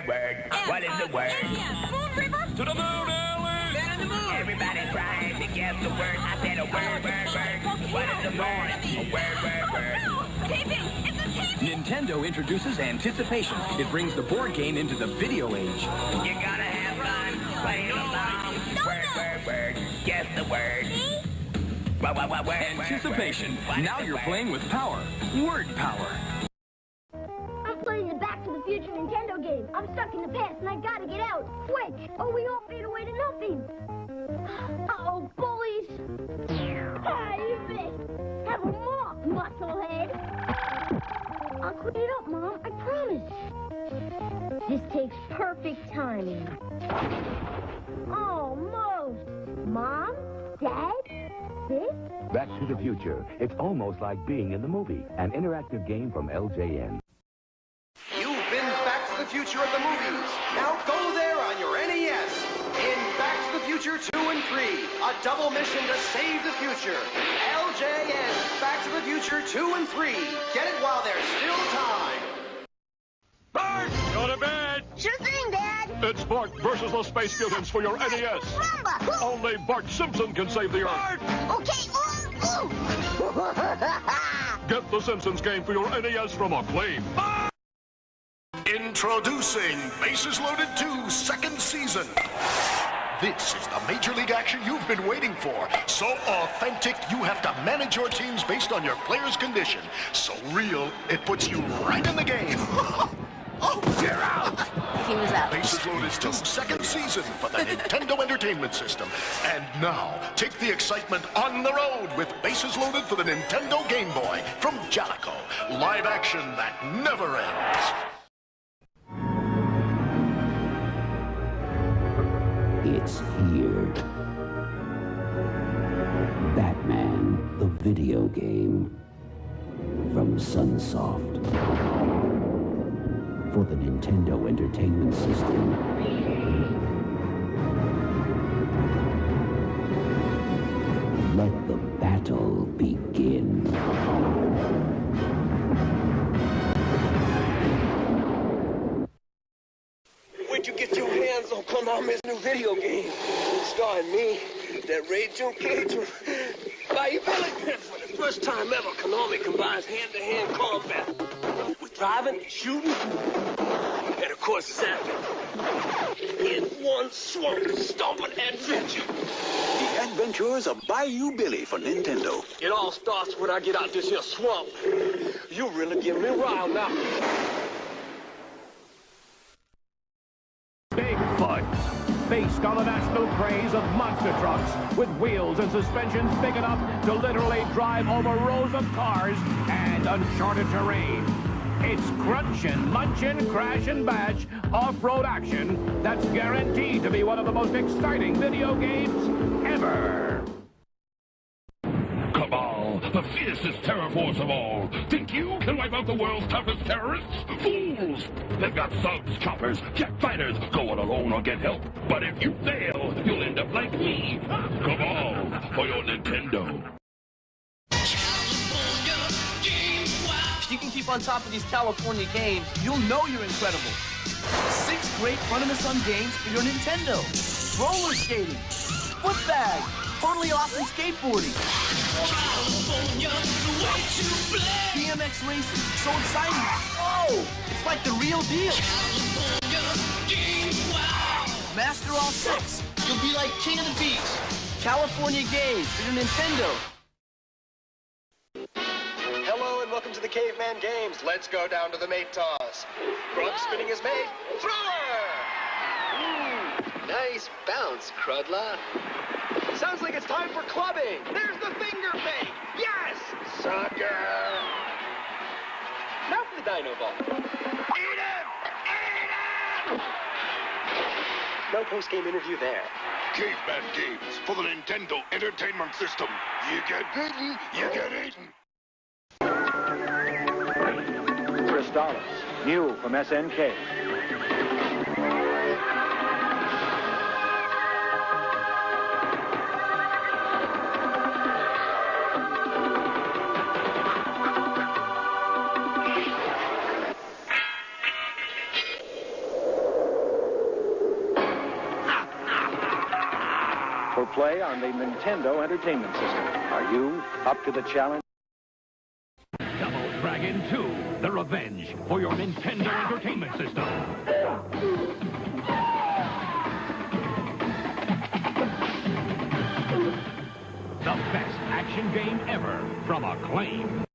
Word. What is the word? Moon River? To the moon, Ellen! Man on the moon! Everybody trying to guess the word. I said a word. What is the word? A word. TV! It's a TV! Nintendo introduces anticipation. It brings the board game into the video age. You gotta have fun playing along. Word. Guess the word. Anticipation. Now you're playing with power. Word power. I'm playing the Back to the Future Nintendo game. I'm stuck in the past and I gotta get out. Quick! Or we all fade away to nothing. Uh-oh, bullies! Hi, you missed! Have a walk, musclehead! I'll clean it up, Mom. I promise. This takes perfect timing. Almost. Mom? Dad? This? Back to the Future. It's almost like being in the movie. An interactive game from LJN. You've been Back to the Future at the movies. Now go there on your NES. In Back to the Future 2 and 3, a double mission to save the future. LJN, Back to the Future 2 and 3. Get it while there's still time. Bart! Go to bed! Sure thing, Dad. It's Bart versus the Space Mutants for your NES. Rumba! Only Bart Simpson can save the Earth. Okay, Get the Simpsons game for your NES from Acclaim. Introducing Bases Loaded 2 second season. This is the Major League action you've been waiting for. So authentic, you have to manage your teams based on your player's condition. So real, it puts you right in the game. Oh, you're out! He was out. Bases Loaded 2 second season for the Nintendo Entertainment System. And now, take the excitement on the road with Bases Loaded for the Nintendo Game Boy from Jalico. Live action that never ends. It's here. Batman, the video game. From Sunsoft. For the Nintendo Entertainment System. Let the battle begin. Where'd you get your hands on Konami's new video game? Starring me, that Ray June Cage, Bayou Billy. For the first time ever, Konami combines hand-to-hand combat with driving, shooting, and of course, zapping. In one swamp, stomping adventure. The Adventures of Bayou Billy for Nintendo. It all starts when I get out this here swamp. You really give me riled now. Bigfoot, based on the national craze of monster trucks with wheels and suspensions big enough to literally drive over rows of cars and uncharted terrain. It's crunchin', munchin', crash and bash, off-road action that's guaranteed to be one of the most exciting video games ever. Cabal, the fiercest terror force of all. Think you can wipe out the world's toughest terrorists? Fools! They've got thugs, choppers, jet fighters, go it alone or get help. But if you fail, you'll end up like me. Cabal, for your Nintendo. If you can keep on top of these California games, you'll know you're incredible. 6 great fun-in-the-sun games for your Nintendo. Roller skating, foot bag, totally awesome skateboarding. BMX racing, so exciting. Oh, it's like the real deal. Master all 6. You'll be like king of the beach. California games for your Nintendo. Hello and welcome to the Caveman Games. Let's go down to the mate toss. Grub spinning his mate. Thrower! Nice bounce, Crudla. Sounds like it's time for clubbing. There's the finger bait. Yes! Sucker! Now for the dino ball. Eat him! Eat him! No post-game interview there. Caveman Games for the Nintendo Entertainment System. You get bitten, you get eaten. $3, new from SNK. for play on the Nintendo Entertainment System. Are you up to the challenge? Double Dragon 2, The Revenge for your Nintendo Entertainment System. The best action game ever from Acclaim.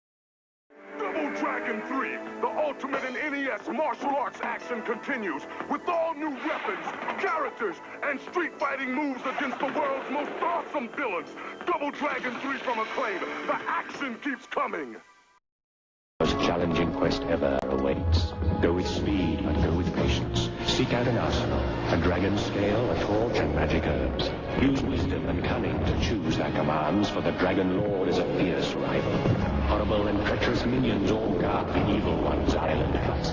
Double Dragon 3, the ultimate in NES martial arts action continues with all new weapons, characters, and street fighting moves against the world's most awesome villains. Double Dragon 3 from Acclaim. The action keeps coming. Most challenging quest ever awaits. Go with speed and go with patience. Seek out an arsenal, a dragon scale, a torch, and magic herbs. Use wisdom and cunning to choose their commands, for the Dragon Lord is a fierce rival. Horrible and treacherous minions all guard the evil one's island huts.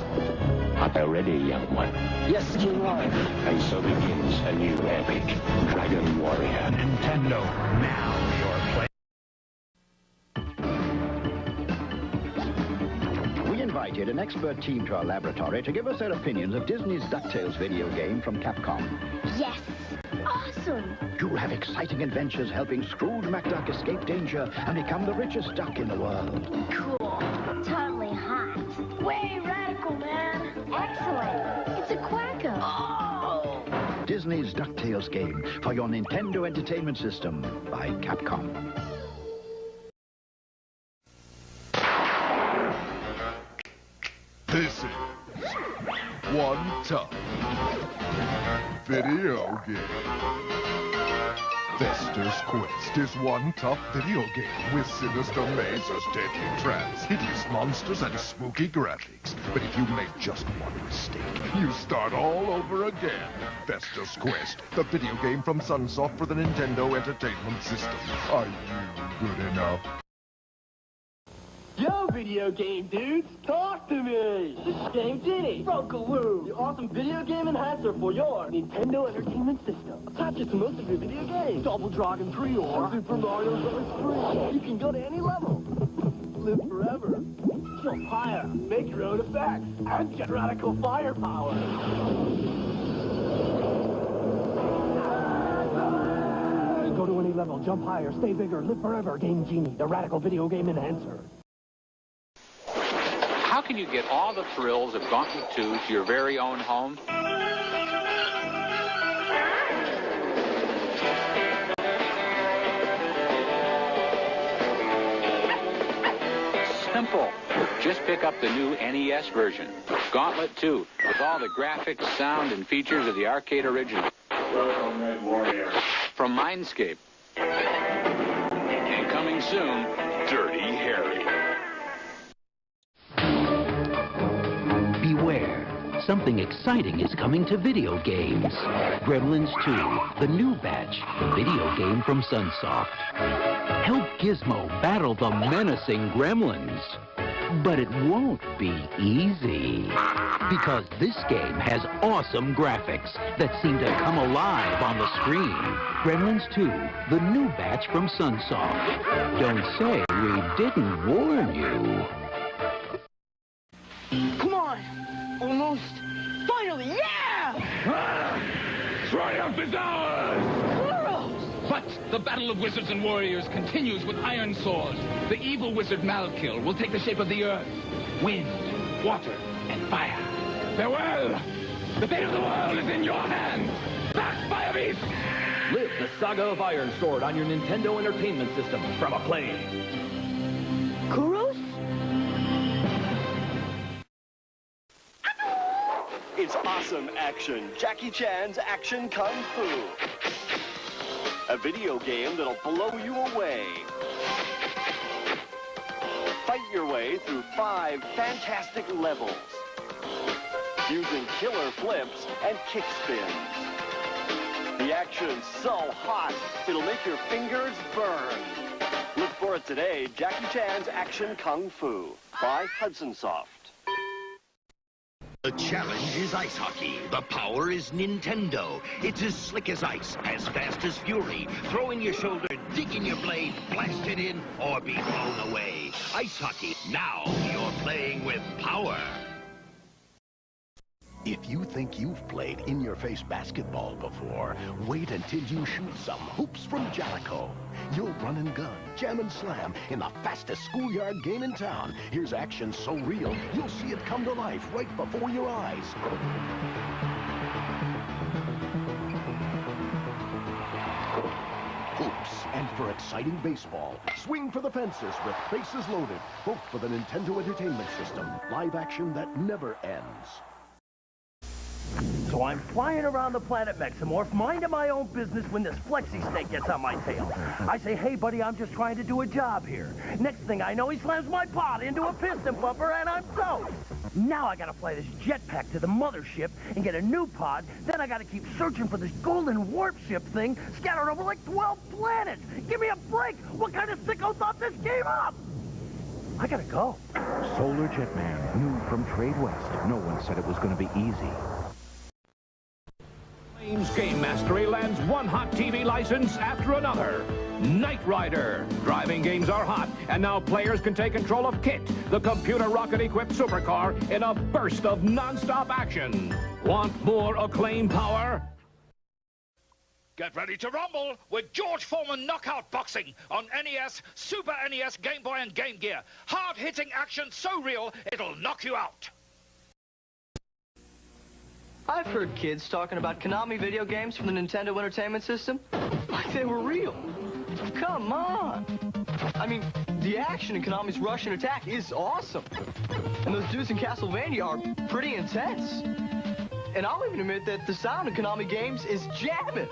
Are they ready, young one? Yes, King Lord. And so begins a new epic, Dragon Warrior. Nintendo, now your play. We invited an expert team to our laboratory to give us their opinions of Disney's DuckTales video game from Capcom. Yes. Awesome. You'll have exciting adventures helping Scrooge McDuck escape danger and become the richest duck in the world. Cool. Totally hot. Way radical, man. Excellent. It's a quacker. Oh! Disney's DuckTales game for your Nintendo Entertainment System by Capcom. This is one tough video game. Fester's Quest is one tough video game with sinister mazes, deadly traps, hideous monsters, and spooky graphics. But if you make just one mistake, you start all over again. Fester's Quest, the video game from Sunsoft for the Nintendo Entertainment System. Are you good enough? Yo, video game dudes, talk to me! This is Game Genie, Brokaloo, the awesome video game enhancer for your Nintendo Entertainment System. Attach it to most of your video games. Double Dragon 3 or Super Mario Bros. 3. You can go to any level. Live forever. Jump higher. Make your own effects. And get radical firepower. Go to any level, jump higher, stay bigger, live forever. Game Genie, the radical video game enhancer. How can you get all the thrills of Gauntlet 2 to your very own home? Simple. Just pick up the new NES version, Gauntlet 2, with all the graphics, sound, and features of the arcade original. From Mindscape. And coming soon, Dirty Harry. Beware. Something exciting is coming to video games. Gremlins 2, the new batch, the video game from Sunsoft. Help Gizmo battle the menacing gremlins. But it won't be easy. Because this game has awesome graphics that seem to come alive on the screen. Gremlins 2, the new batch from Sunsoft. Don't say we didn't warn you. Come on! Almost! Finally, yeah! Triumph is ours! But the battle of wizards and warriors continues with iron swords. The evil wizard Malkill will take the shape of the earth, wind, water, and fire. Farewell! The fate of the world is in your hands! Back, Fire Beast! Live the saga of Iron Sword on your Nintendo Entertainment System from Acclaim. Kuros? It's awesome action. Jackie Chan's Action Kung Fu. A video game that'll blow you away. Fight your way through 5 fantastic levels. Using killer flips and kick spins. The action's so hot, it'll make your fingers burn. Look for it today, Jackie Chan's Action Kung Fu by Hudson Soft. The challenge is ice hockey. The power is Nintendo. It's as slick as ice, as fast as fury. Throw in your shoulder, dig in your blade, blast it in, or be blown away. Ice hockey. Now you're playing with power. If you think you've played in-your-face basketball before, wait until you shoot some hoops from Jalico. You'll run and gun, jam and slam in the fastest schoolyard game in town. Here's action so real, you'll see it come to life right before your eyes. Hoops, and for exciting baseball, swing for the fences with bases loaded, both for the Nintendo Entertainment System. Live action that never ends. So I'm flying around the planet Mexamorph, minding my own business when this flexi snake gets on my tail. I say, hey, buddy, I'm just trying to do a job here. Next thing I know, he slams my pod into a piston bumper, and I'm toast. Now I gotta fly this jetpack to the mothership and get a new pod. Then I gotta keep searching for this golden warp ship thing scattered over like 12 planets. Give me a break. What kind of sicko thought this came up? I gotta go. Solar Jetman, new from Trade West. No one said it was going to be easy. Game Mastery lands one hot TV license after another. Knight Rider. Driving games are hot, and now players can take control of KIT, the computer rocket-equipped supercar, in a burst of non-stop action. Want more acclaim power? Get ready to rumble with George Foreman Knockout Boxing on NES, Super NES, Game Boy, and Game Gear. Hard-hitting action so real, it'll knock you out. I've heard kids talking about Konami video games from the Nintendo Entertainment System like they were real. Come on. I mean, the action in Konami's Russian Attack is awesome. And those dudes in Castlevania are pretty intense. And I'll even admit that the sound in Konami games is jamming.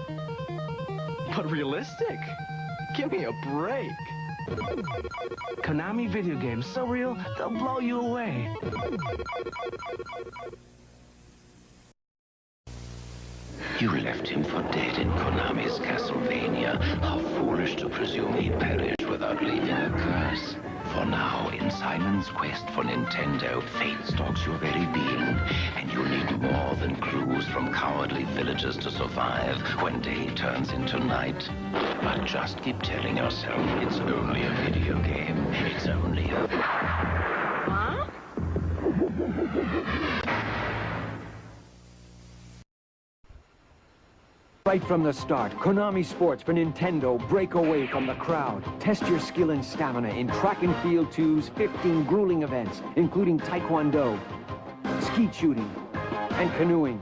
But realistic? Give me a break. Konami video games, so real, they'll blow you away. You left him for dead in Konami's Castlevania. How foolish to presume he'd perish without leaving a curse. For now, in Simon's quest for Nintendo, fate stalks your very being, and you'll need more than clues from cowardly villagers to survive when day turns into night. But just keep telling yourself it's only a video game. It's only a... Huh? Right from the start, Konami Sports for Nintendo break away from the crowd. Test your skill and stamina in Track and Field 2's 15 grueling events, including Taekwondo, skeet shooting, and canoeing.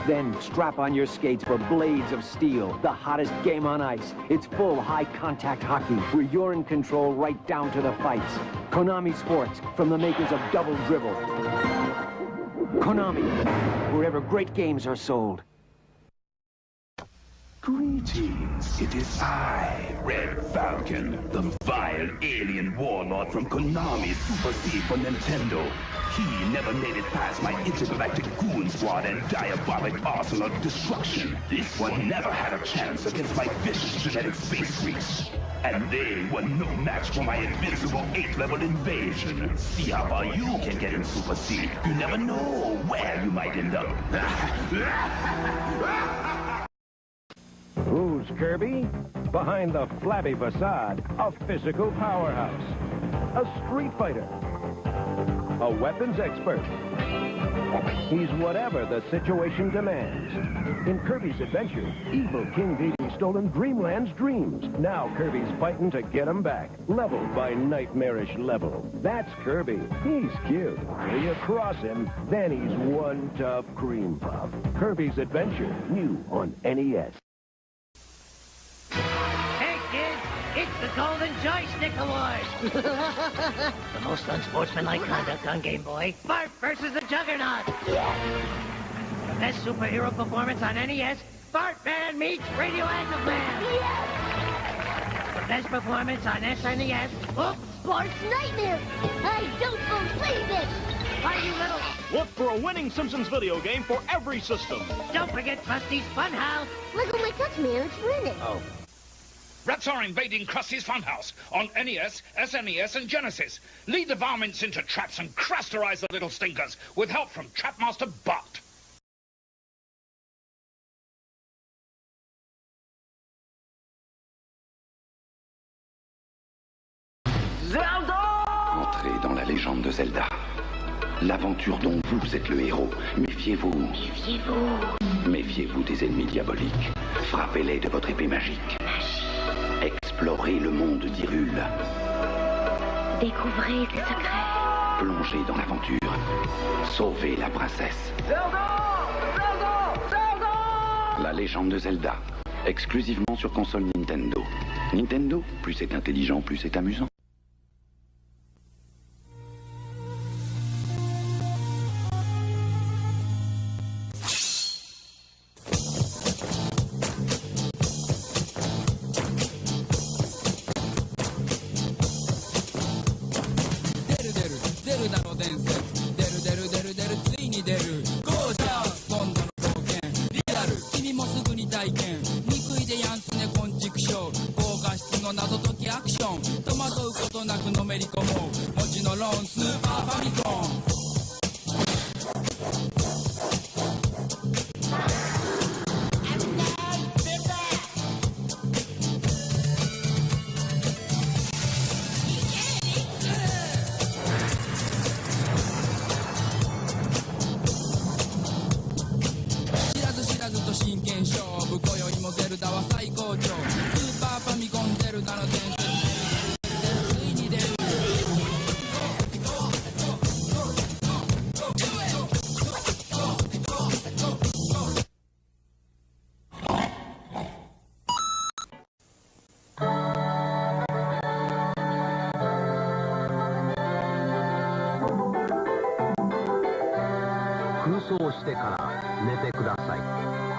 Then strap on your skates for Blades of Steel, the hottest game on ice. It's full high-contact hockey, where you're in control right down to the fights. Konami Sports, from the makers of Double Dribble. Konami, wherever great games are sold. Greetings, it is I, Red Falcon, the vile alien warlord from Konami Super C for Nintendo. He never made it past my intergalactic goon squad and diabolic arsenal of destruction. This one never had a chance against my vicious genetic space freaks. And they were no match for my invincible 8th-level invasion. See how far you can get in Super C. You never know where you might end up. Who's Kirby? Behind the flabby facade, a physical powerhouse, a street fighter, a weapons expert. He's whatever the situation demands. In Kirby's Adventure, evil King Dede's stolen Dreamland's dreams. Now Kirby's fighting to get them back, level by nightmarish level. That's Kirby. He's cute. Till you cross him, then he's one tough cream puff. Kirby's Adventure, new on NES. It's the Golden Joystick Award! The most unsportsmanlike conduct on Game Boy. Bart versus the Juggernaut! The best superhero performance on NES, Bartman meets Radioactive Man! The best performance on SNES, oops! Bart's Nightmare! I don't believe it! Why, you little... Look for a winning Simpsons video game for every system. Don't forget Krusty's Funhouse! Look at my touch, man, it's winning. Oh. Rats are invading Krusty's Funhouse on NES, SNES, and Genesis. Lead the varmints into traps and crusterize the little stinkers with help from Trapmaster Bart. Zelda! Entrez dans la légende de Zelda. L'aventure dont vous êtes le héros. Méfiez-vous. Méfiez-vous. Méfiez-vous des ennemis diaboliques. Frappez-les de votre épée magique. Explorez le monde d'Hyrule. Découvrez ses secrets. Plongez dans l'aventure. Sauvez la princesse. Zelda! Zelda! Zelda! La légende de Zelda. Exclusivement sur console Nintendo. Nintendo, plus c'est intelligent, plus c'est amusant.してから寝てください。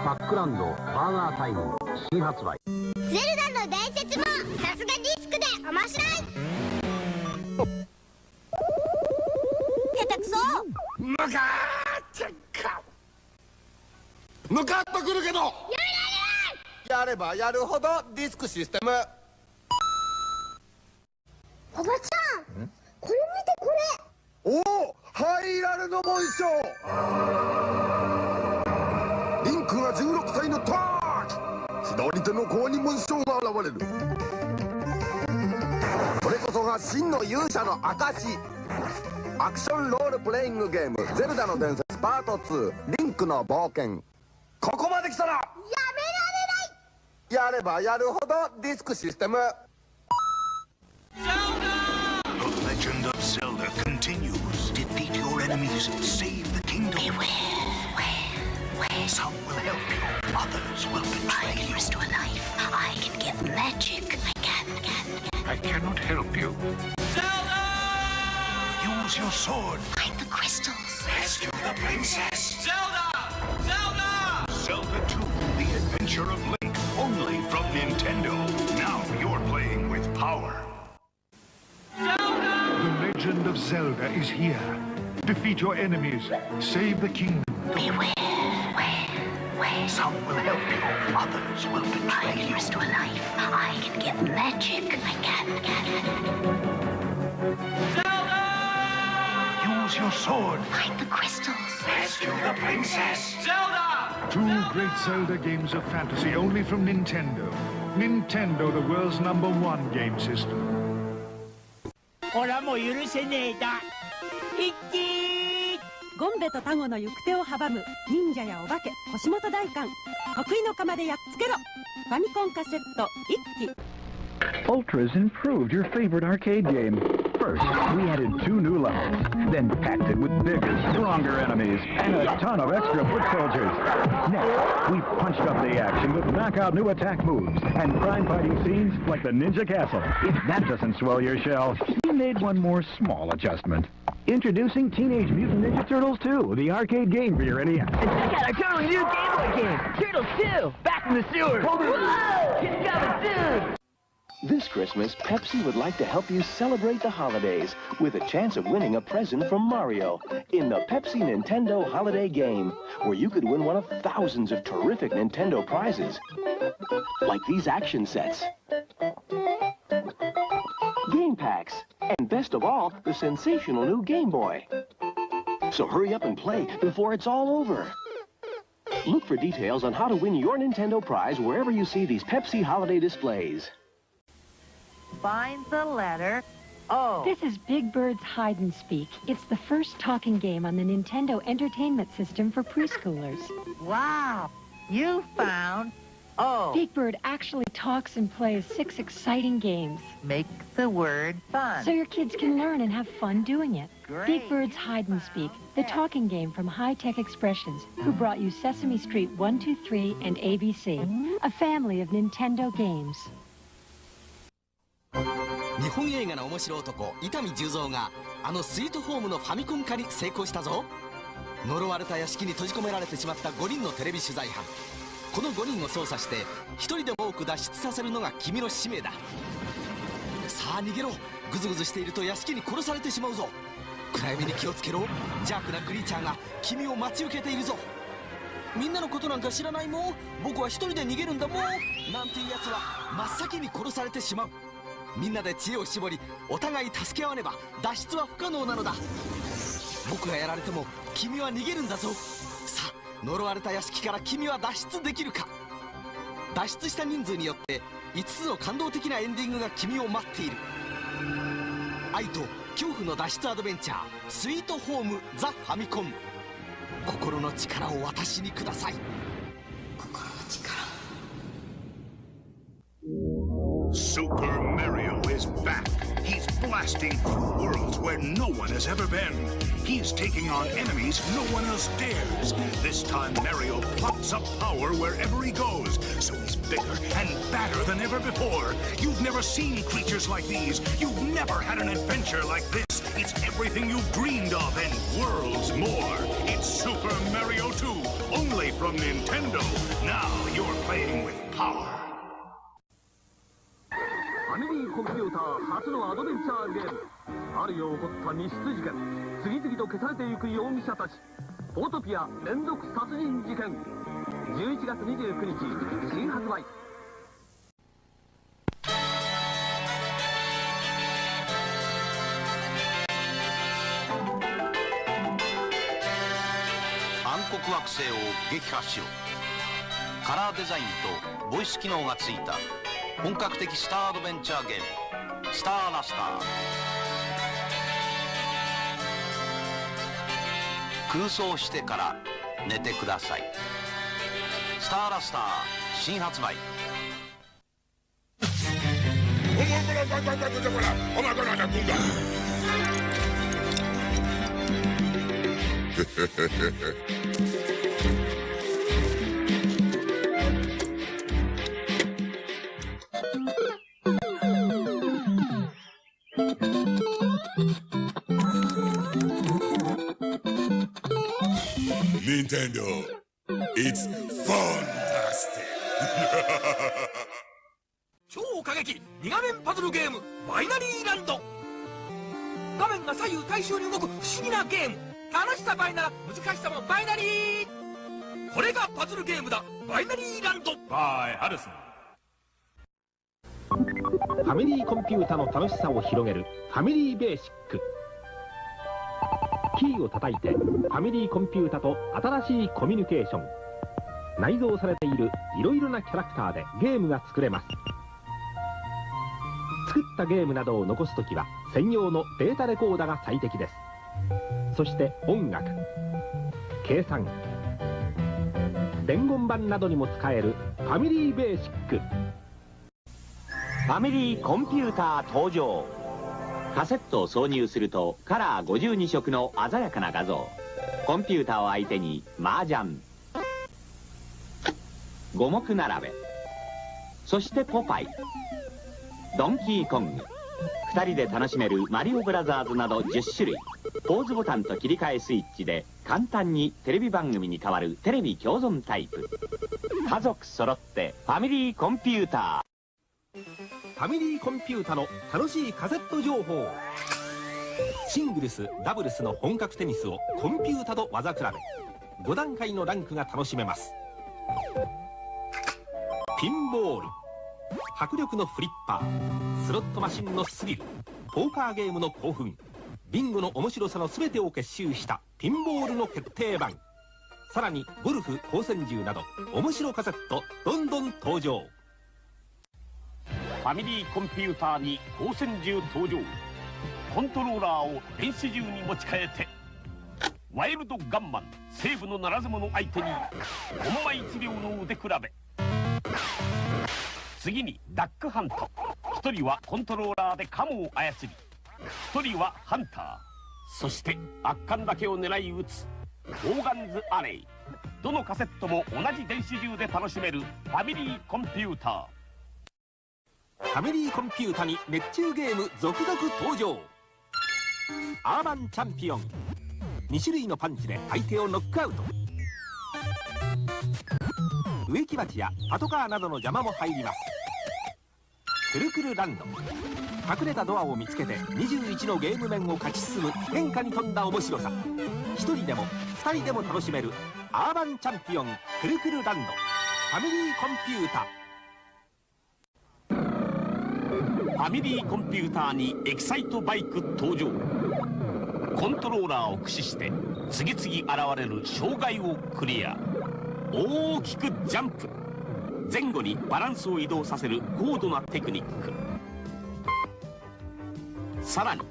パックランドバーガータイム新発売。ゼルダの伝説もさすがディスクで面白い。下手くそ。向かってか。向かってくるけど。やめられない。やればやるほどディスクシステム。おばちゃん、これ見てこれ。おお、ハイラルの紋章。リンクが16歳の時、左手の甲に紋章が現れる。それこそが真の勇者の証。アクションロールプレイングゲーム「ゼルダの伝説パート2リンクの冒険」。ここまで来たらやめられない。やればやるほどディスクシステム。The legend of Zelda continues. Defeat your enemies, save the kingdom. Beware. Some will help you, others will betray you. I can restore life. I can give magic. I can. I cannot help you. Zelda! Use your sword. Find the crystals. Rescue the princess. Zelda! Zelda! Zelda 2, The Adventure of Link, only from Nintendo. Now you're playing with power. The legend of Zelda is here. Defeat your enemies. Save the kingdom. Beware. Some will help you, others will betray I can you. restore life. I can give magic. I can. Zelda! Use your sword. Find the crystals. Rescue the princess. Zelda! Two great Zelda games of fantasy only from Nintendo. Nintendo, the world's #1 game system. 俺はもう許せねえだ。一気ゴンベとタゴの行く手を阻む忍者やお化け腰元大官得意の釜でやっつけろ。ファミコンカセット一機。 Ultra's improved your favorite arcade game. First, we added 2 new levels, then packed it with bigger, stronger enemies, and a ton of extra foot soldiers. Next, we punched up the action with knockout new attack moves and crime-fighting scenes like the Ninja Castle. If that doesn't swell your shelves, we made one more small adjustment. Introducing Teenage Mutant Ninja Turtles 2, the arcade game for your NES. And check out our totally new Game Boy game, Turtles 2, Back from the Sewer. Whoa! It's coming soon! This Christmas, Pepsi would like to help you celebrate the holidays with a chance of winning a present from Mario in the Pepsi Nintendo Holiday Game, where you could win one of thousands of terrific Nintendo prizes, like these action sets, game packs, and best of all, the sensational new Game Boy. So hurry up and play before it's all over. Look for details on how to win your Nintendo prize wherever you see these Pepsi holiday displays. Find the letter Oh. This is Big Bird's Hide and Speak. It's the first talking game on the Nintendo Entertainment System for preschoolers. Wow. You found... Oh. Big Bird actually talks and plays 6 exciting games. Make the word fun. So your kids can learn and have fun doing it. Great. Big Bird's Hide and Speak, the talking game from High Tech Expressions, who brought you Sesame Street 1, 2, 3, and ABC, a family of Nintendo games. 日本映画の面白男伊丹十三があのスイートホームのファミコン化に成功したぞ。呪われた屋敷に閉じ込められてしまった5人のテレビ取材班。この5人を操作して1人でも多く脱出させるのが君の使命だ。さあ逃げろ。グズグズしていると屋敷に殺されてしまうぞ。暗闇に気をつけろ。邪悪なクリーチャーが君を待ち受けているぞ。みんなのことなんか知らないもん。僕は1人で逃げるんだもん。なんていうやつは真っ先に殺されてしまう。みんなで知恵を絞りお互い助け合わねば脱出は不可能なのだ。僕がやられても君は逃げるんだぞ。さあ呪われた屋敷から君は脱出できるか。脱出した人数によって5つの感動的なエンディングが君を待っている。愛と恐怖の脱出アドベンチャースイートホームザ・ファミコン。心の力を私にください。心の力。Super Mario is back. He's blasting through worlds where no one has ever been. He's taking on enemies no one else dares. This time Mario pops up power wherever he goes, so he's bigger and badder than ever before. You've never seen creatures like these. You've never had an adventure like this. It's everything you've dreamed of and worlds more. It's Super Mario 2, only from Nintendo. Now you're playing with power. ファミリーコンピューター初のアドベンチャーゲーム。ある夜起こった密室事件、次々と消されてゆく容疑者たち。ポートピア連続殺人事件。11月29日新発売。暗黒惑星を撃破しろ。カラーデザインとボイス機能がついた本格的スターアドベンチャーゲームスターラスター。空想してから寝てください。スターラスター新発売。Nintendo, it's fantastic. 超過激2画面パズルゲームバイナリーランド。画面が左右対称に動く不思議なゲーム。楽しさ倍なら難しさもバイナリー。これがパズルゲームだ。バイナリーランド by ハルソン。ファミリーコンピュータの楽しさを広げるファミリーベーシック。キーを叩いてファミリーコンピュータと新しいコミュニケーション。内蔵されているいろいろなキャラクターでゲームが作れます。作ったゲームなどを残すときは専用のデータレコーダが最適です。そして音楽、計算、伝言板などにも使えるファミリーベーシック。ファミリーコンピューター登場。カセットを挿入するとカラー52色の鮮やかな画像。コンピューターを相手に麻雀、五目並べ、そしてポパイ、ドンキーコング、2人で楽しめるマリオブラザーズなど10種類。ポーズボタンと切り替えスイッチで簡単にテレビ番組に変わるテレビ共存タイプ。家族揃ってファミリーコンピューター。ファミリーコンピュータの楽しいカセット情報。シングルスダブルスの本格テニスをコンピュータと技比べ。5段階のランクが楽しめます。ピンボール、迫力のフリッパー、スロットマシンのスリル、ポーカーゲームの興奮、ビンゴの面白さの全てを結集したピンボールの決定版。さらにゴルフ、光線銃など面白カセットどんどん登場。ファミリーコンピューターに光線銃登場。コントローラーを電子銃に持ち替えて、ワイルドガンマン西部のならず者相手にコンマ1秒の腕比べ。次にダックハント。1人はコントローラーでカモを操り、1人はハンター。そして圧巻だけを狙い撃つオーガンズアレイ。どのカセットも同じ電子銃で楽しめるファミリーコンピューター。ファミリーコンピュータに熱中ゲーム続々登場。アーバンチャンピオン。2種類のパンチで相手をノックアウト。植木鉢やパトカーなどの邪魔も入ります。くるくるランド。隠れたドアを見つけて21のゲーム面を勝ち進む変化に富んだ面白さ。1人でも2人でも楽しめるアーバンチャンピオンくるくるランドファミリーコンピュータ。ファミリーコンピューターにエキサイトバイク登場。コントローラーを駆使して次々現れる障害をクリア。大きくジャンプ。前後にバランスを移動させる高度なテクニック。さらに好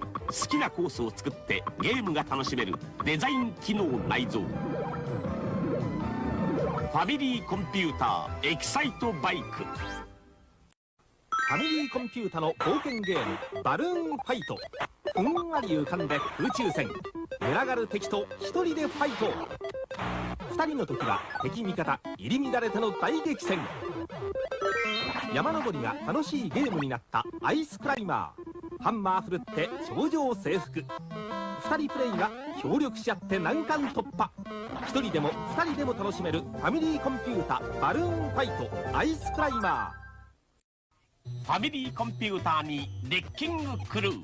きなコースを作ってゲームが楽しめるデザイン機能内蔵。ファミリーコンピューターエキサイトバイク。ファミリーコンピュータの冒険ゲームバルーンファイト。ふんわり浮かんで空中戦。群がる敵と1人でファイト。2人の時は敵味方入り乱れての大激戦。山登りが楽しいゲームになったアイスクライマー。ハンマー振るって頂上征服。2人プレイが協力し合って難関突破。1人でも2人でも楽しめるファミリーコンピュータバルーンファイトアイスクライマー。ファミリーコンピューターにレッキングクルー。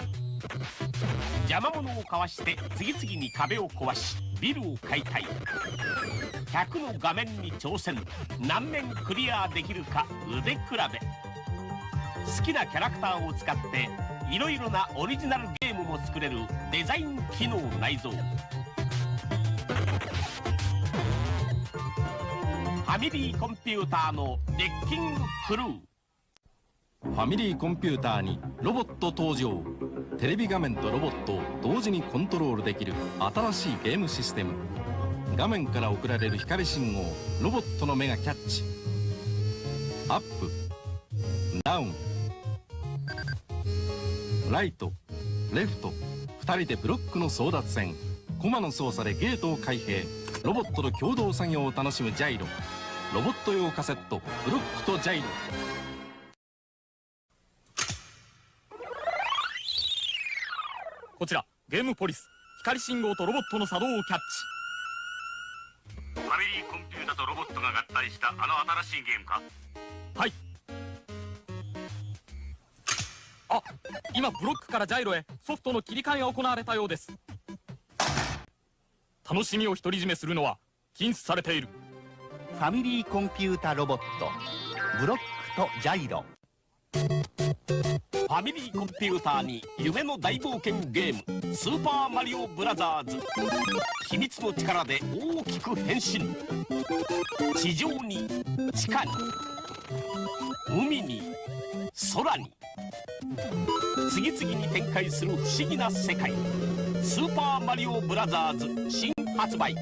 邪魔者をかわして次々に壁を壊しビルを解体。100の画面に挑戦。何面クリアできるか腕比べ。好きなキャラクターを使っていろいろなオリジナルゲームも作れるデザイン機能内蔵。ファミリーコンピューターのレッキングクルー。ファミリーコンピューターにロボット登場。テレビ画面とロボットを同時にコントロールできる新しいゲームシステム。画面から送られる光信号をロボットの目がキャッチ。アップ、ダウン、ライト、レフト、2人でブロックの争奪戦。コマの操作でゲートを開閉。ロボットと共同作業を楽しむジャイロ。ロボット用カセットブロックとジャイロ。こちらゲームポリス。光信号とロボットの作動をキャッチ。ファミリーコンピュータとロボットが合体したあの新しいゲームか。はい。あ、今ブロックからジャイロへソフトの切り替えが行われたようです。楽しみを独り占めするのは禁止されている。ファミリーコンピュータロボットブロックとジャイロ。ファミリーコンピューターに夢の大冒険ゲームスーパーマリオブラザーズ。秘密の力で大きく変身。地上に地下に海に空に次々に展開する不思議な世界。スーパーマリオブラザーズ新発売。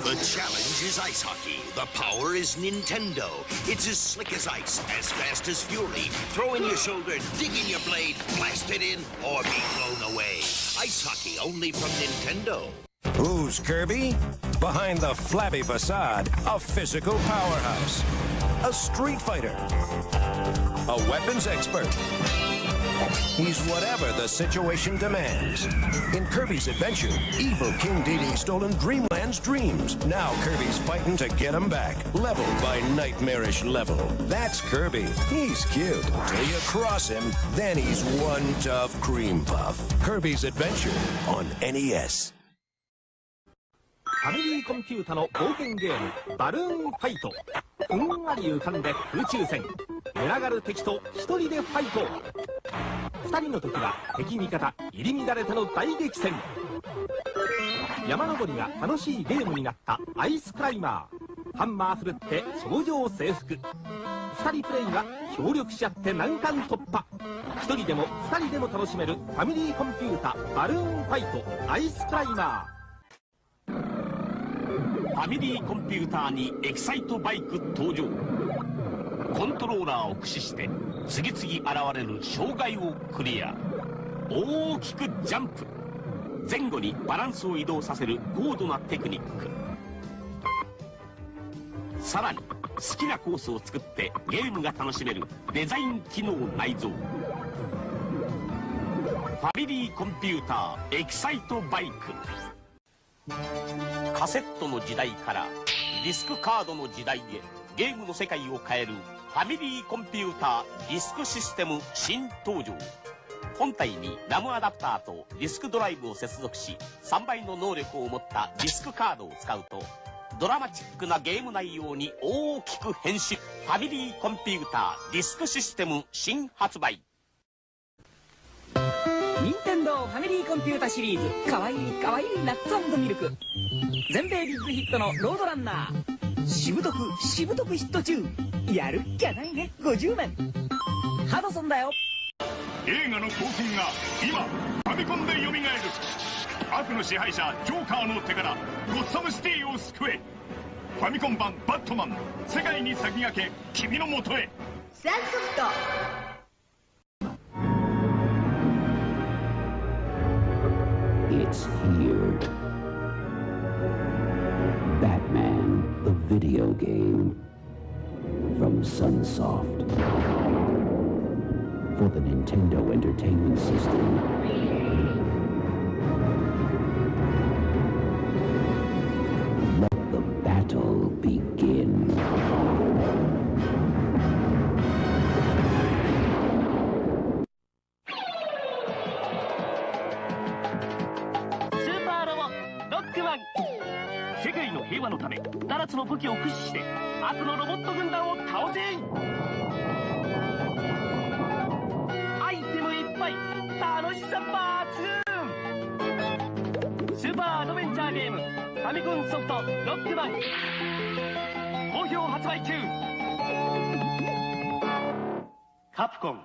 The challenge is ice hockey. The power is Nintendo. It's as slick as ice, as fast as fury. Throw in your shoulder, dig in your blade, blast it in, or be blown away. Ice hockey only from Nintendo. Who's Kirby? Behind the flabby facade, a physical powerhouse. A street fighter. A weapons expert. He's whatever the situation demands. In Kirby's Adventure, evil King Dedede's stolen Dreamland's dreams. Now Kirby's fighting to get him back, level by nightmarish level. That's Kirby. He's cute. Till you cross him, then he's one tough cream puff. Kirby's Adventure on NES. ファミリーコンピュータの冒険ゲームバルーンファイト。ふんわり浮かんで空中戦。群がる敵と1人でファイト。2人の時は敵味方入り乱れての大激戦。山登りが楽しいゲームになったアイスクライマー。ハンマー振るって頂上征服。2人プレイは協力し合って難関突破。1人でも2人でも楽しめるファミリーコンピュータバルーンファイトアイスクライマー。ファミリーコンピューターにエキサイトバイク登場。コントローラーを駆使して次々現れる障害をクリア。大きくジャンプ。前後にバランスを移動させる高度なテクニック。さらに好きなコースを作ってゲームが楽しめるデザイン機能内蔵。ファミリーコンピューターエキサイトバイク。カセットの時代からディスクカードの時代へ、ゲームの世界を変えるファミリーコンピューターディスクシステム新登場。本体にラムアダプターとディスクドライブを接続し、3倍の能力を持ったディスクカードを使うとドラマチックなゲーム内容に大きく変身。ファミリーコンピューターディスクシステム新発売。任天堂ファミリーコンピュータシリーズ、かわいいかわいいナッツ&ミルク。全米ビッグヒットのロードランナー、しぶとくしぶとくヒット中。やるっきゃないね50面。ハドソンだよ。映画の興奮が今ファミコンでよみがえる。悪の支配者ジョーカーの手からゴッサムシティを救え。ファミコン版バットマン、世界に先駆け君のもとへ。サンソフト。It's here. Batman, the video game. From Sunsoft. For the Nintendo Entertainment System. Let the battle begin. Super Robot ロックマン。世界の平和のため7つの武器を駆使して悪のロボット軍団を倒せ。アイテムいっぱい、楽しさ抜群。スーパーアドベンチャーゲームファミコンソフトロックマン、好評発売中。カプコン。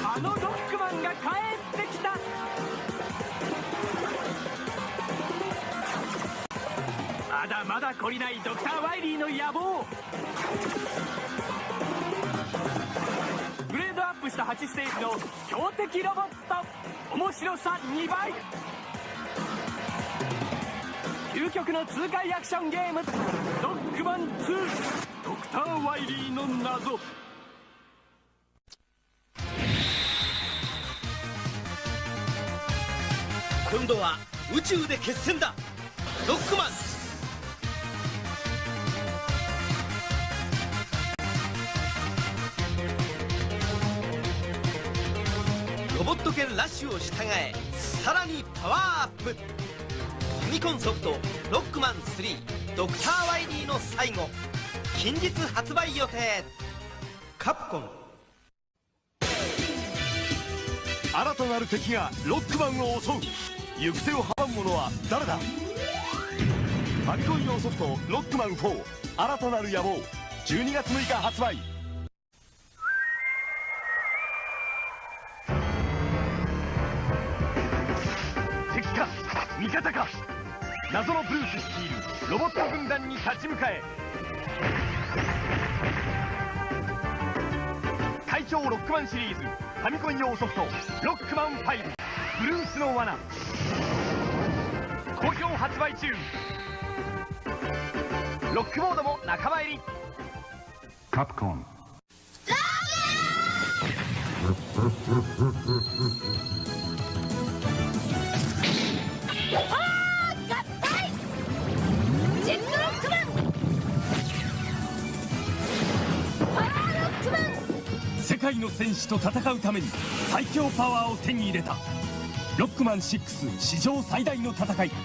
あのロックマンが帰ってきた。まだまだ懲りないドクター・ワイリーの野望。グレードアップした8ステージの強敵ロボット、面白さ2倍。究極の痛快アクションゲーム、ロックマン2、ドクター・ワイリーの謎。今度は宇宙で決戦だ。ロックマン。ロボット犬ラッシュを従え、さらにパワーアップ。ファミコンソフトロックマン3ドクター・ワイリーの最後、近日発売予定。カプコン。新たなる敵がロックマンを襲う。行く手を阻む者は誰だ。ファミコン用ソフトロックマン4新たなる野望、12月6日発売。敵か味方か、謎のブルース率いるロボット軍団に立ち向かえ。最強ロックマンシリーズファミコン用ソフトロックマン5ブルースの罠、好評発売中。ロックモードも仲間入り。カプコン。ジェットロックマン、パワーロックマン。世界の戦士と戦うために最強パワーを手に入れたロックマン6史上最大の戦い、フ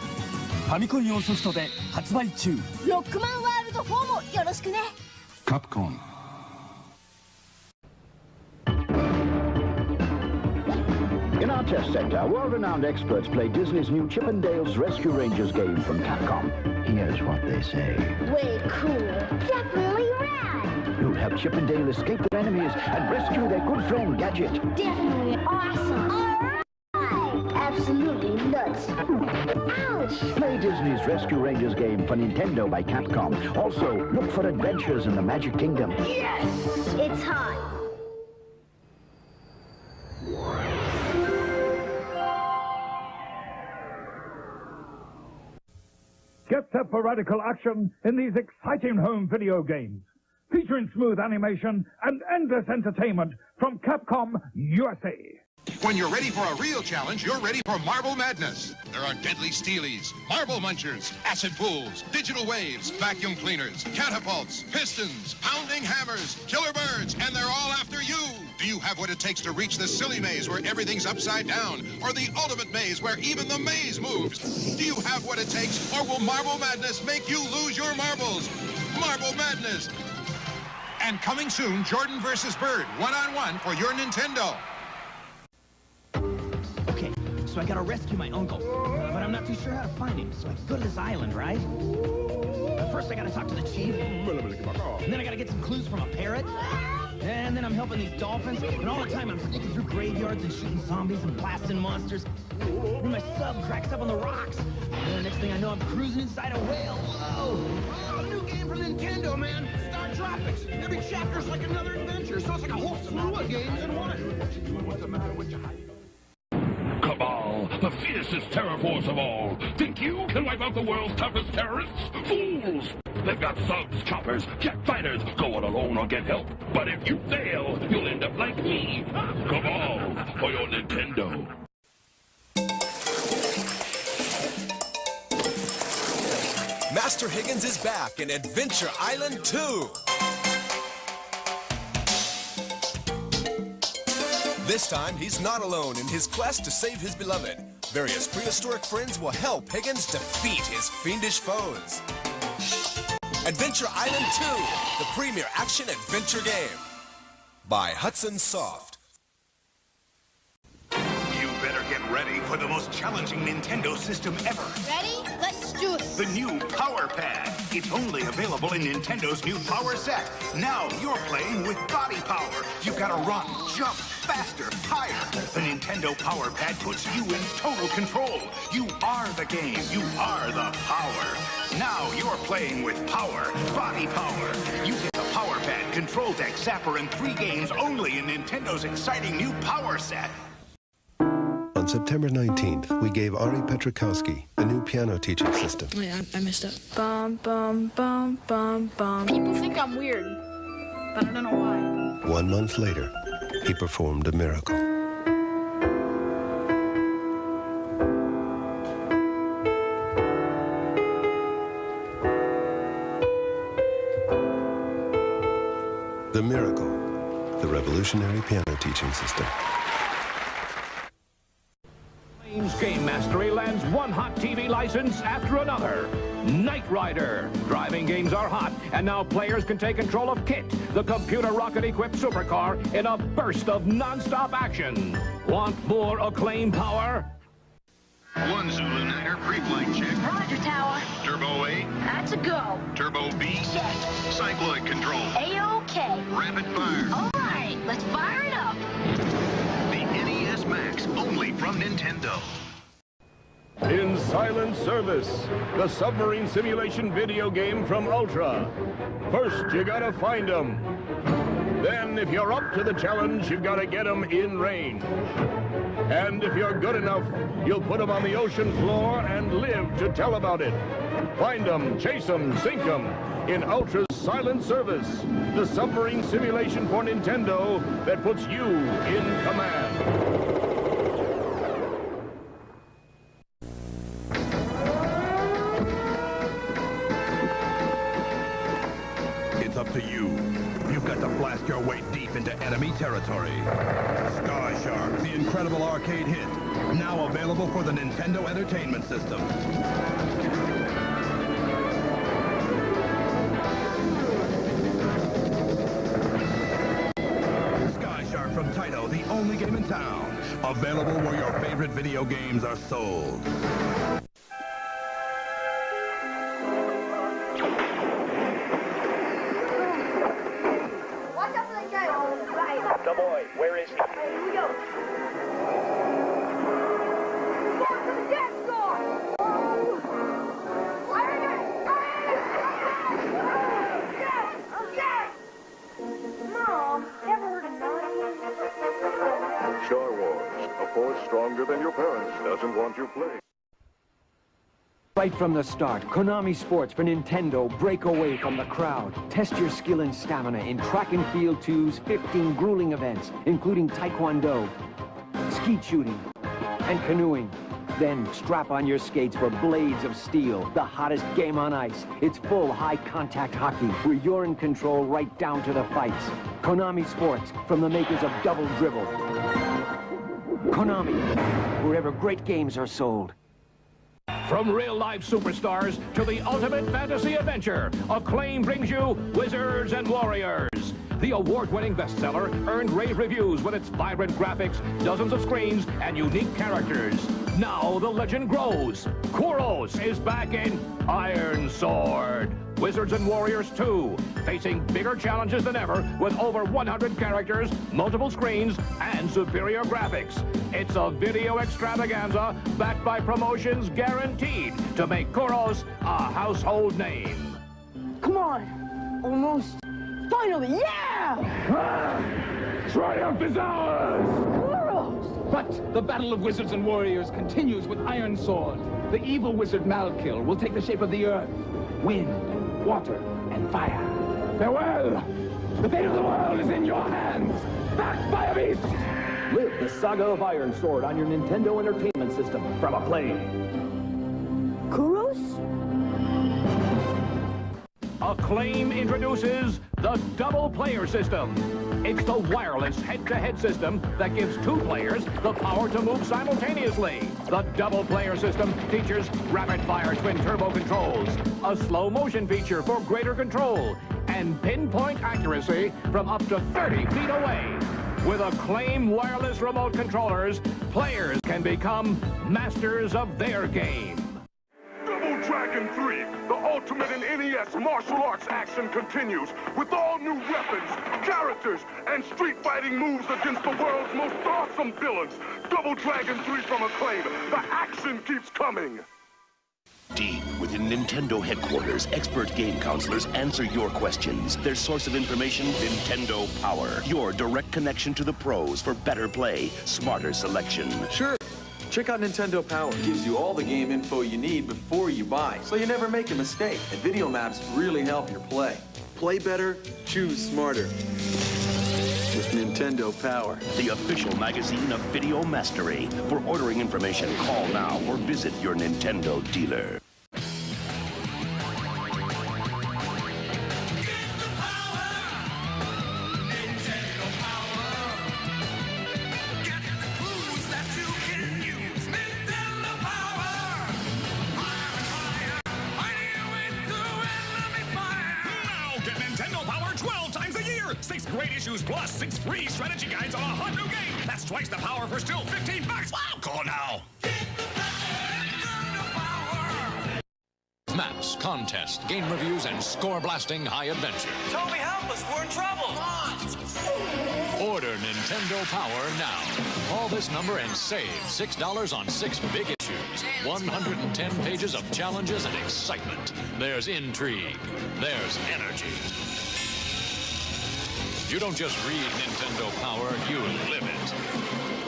ァミコン用ソフトで発売中。ロックマンワールド4もよろしくね。カプコン。In our test sector, world-renowned experts play Disney's new Chip and Dale's Rescue Rangers game from Capcom. Here's what they say. Way cool. Definitely help Chip and Dale escape their enemies and rescue their good friend Gadget. Definitely awesome. All right. Absolutely nuts. Ouch. Play Disney's Rescue Rangers game for Nintendo by Capcom. Also, look for adventures in the Magic Kingdom. Yes! It's hot. Get set for radical action in these exciting home video games, featuring smooth animation and endless entertainment from Capcom USA. When you're ready for a real challenge, you're ready for Marble Madness. There are deadly steelies, marble munchers, acid pools, digital waves, vacuum cleaners, catapults, pistons, pounding hammers, killer birds, and they're all after you. Do you have what it takes to reach the silly maze where everything's upside down, or the ultimate maze where even the maze moves? Do you have what it takes, or will Marble Madness make you lose your marbles? Marble Madness. And coming soon, Jordan versus Bird, one-on-one for your Nintendo. Okay, so I gotta rescue my uncle, but I'm not too sure how to find him, so I can go to this island, right? But first I gotta talk to the chief, and then I gotta get some clues from a parrot, and then I'm helping these dolphins, and all the time I'm sneaking through graveyards and shooting zombies and blasting monsters. Then my sub cracks up on the rocks, and the next thing I know I'm cruising inside a whale. Whoa! Oh, new game from Nintendo, man. Star Tropics. Every chapter's like another adventure, so it's like a whole slew of games in one. What's the matter with you? Cabal, the fiercest terror force of all. Think you can wipe out the world's toughest terrorists? Fools! They've got thugs, choppers, jet fighters. Go it alone or get help. But if you fail, you'll end up like me. Cabal, for your Nintendo. Master Higgins is back in Adventure Island 2. This time, he's not alone in his quest to save his beloved. Various prehistoric friends will help Higgins defeat his fiendish foes. Adventure Island 2, the premier action-adventure game. By Hudson Soft. You better get ready for the most challenging Nintendo system ever. Ready? Let's do it. The new Power Pad. It's only available in Nintendo's new Power Set. Now you're playing with body power. You've got to run, jump, faster, higher. The Nintendo Power Pad puts you in total control. You are the game. You are the power. Now you're playing with power, body power. You get the Power Pad, Control Deck, Zapper, and 3 games only in Nintendo's exciting new Power Set. On September 19th, we gave Ari Petrakowski a new piano teaching system. Oh yeah, I messed up. Bum, bum, bum, bum, bum. People think I'm weird, but I don't know why. 1 month later, he performed a miracle. The miracle, the revolutionary piano teaching system. Game Mastery lands one hot TV license after another. Knight Rider. Driving games are hot, and now players can take control of Kit, the computer rocket-equipped supercar, in a burst of non-stop action. Want more Acclaim power? 1 Zulu Niner pre-flight check. Roger, Tower. Turbo A. That's a go. Turbo B. Check. Cycloid control. A-OK. Rapid fire. All right, let's fire it up. The NES Max, only from Nintendo. In Silent Service, the submarine simulation video game from Ultra. First, you gotta find them. Then, if you're up to the challenge, you've gotta get them in range. And if you're good enough, you'll put them on the ocean floor and live to tell about it. Find them, chase them, sink them in Ultra's Silent Service, the submarine simulation for Nintendo that puts you in command. It's up to you. You've got to blast your way deep into enemy territory. Sky Shark, the incredible arcade hit. Now available for the Nintendo Entertainment System. Sky Shark from Taito, the only game in town. Available where your favorite video games are sold. The boy, where is he? Here we go. Score for the death score! Mom, ever heard of naughty? Star Wars, a force stronger than your parents doesn't want you playing. Right from the start, Konami Sports for Nintendo break away from the crowd. Test your skill and stamina in track and field 2's 15 grueling events, including taekwondo, skeet shooting, and canoeing. Then strap on your skates for Blades of Steel, the hottest game on ice. It's full high-contact hockey, where you're in control right down to the fights. Konami Sports, from the makers of Double Dribble. Konami, wherever great games are sold. From real-life superstars to the ultimate fantasy adventure, Acclaim brings you Wizards and Warriors. The award-winning bestseller earned rave reviews with its vibrant graphics, dozens of screens, and unique characters. Now the legend grows. Kuros is back in Iron Sword. Wizards and Warriors 2, facing bigger challenges than ever with over 100 characters, multiple screens, and superior graphics. It's a video extravaganza backed by promotions guaranteed to make Kuros a household name. Come on. Almost. Finally, yeah! Triumph is ours! Kuros! But the battle of Wizards and Warriors continues with Iron Sword. The evil wizard Malkill will take the shape of the earth, wind, water, and fire. Farewell! The fate of the world is in your hands! Backed by a beast! Live the saga of Iron Sword on your Nintendo Entertainment System from Acclaim. Kuros? Acclaim introduces the Double Player System. It's the wireless head-to-head system that gives two players the power to move simultaneously. The Double Player System features rapid-fire twin-turbo controls, a slow-motion feature for greater control, and pinpoint accuracy from up to 30 feet away. With Acclaim wireless remote controllers, players can become masters of their game. Double Dragon 3, the ultimate in NES martial arts action continues with all new weapons, characters, and street fighting moves against the world's most awesome villains. Double Dragon 3 from Acclaim. The action keeps coming. Deep within Nintendo headquarters, expert game counselors answer your questions. Their source of information, Nintendo Power. Your direct connection to the pros for better play, smarter selection. Sure. Check out Nintendo Power. It gives you all the game info you need before you buy, so you never make a mistake. And video maps really help your play. Play better, choose smarter. With Nintendo Power. The official magazine of video mastery. For ordering information, call now or visit your Nintendo dealer. Great issues plus 6 free strategy guides on a hot new game. That's twice the power for still $15. Wow, call now. Maps, contests, game reviews, and score-blasting high adventure. Toby, help us. We're in trouble. Come on. Order Nintendo Power now. Call this number and save $6 on 6 big issues. 110 pages of challenges and excitement. There's intrigue. There's energy. You don't just read Nintendo Power, you live it.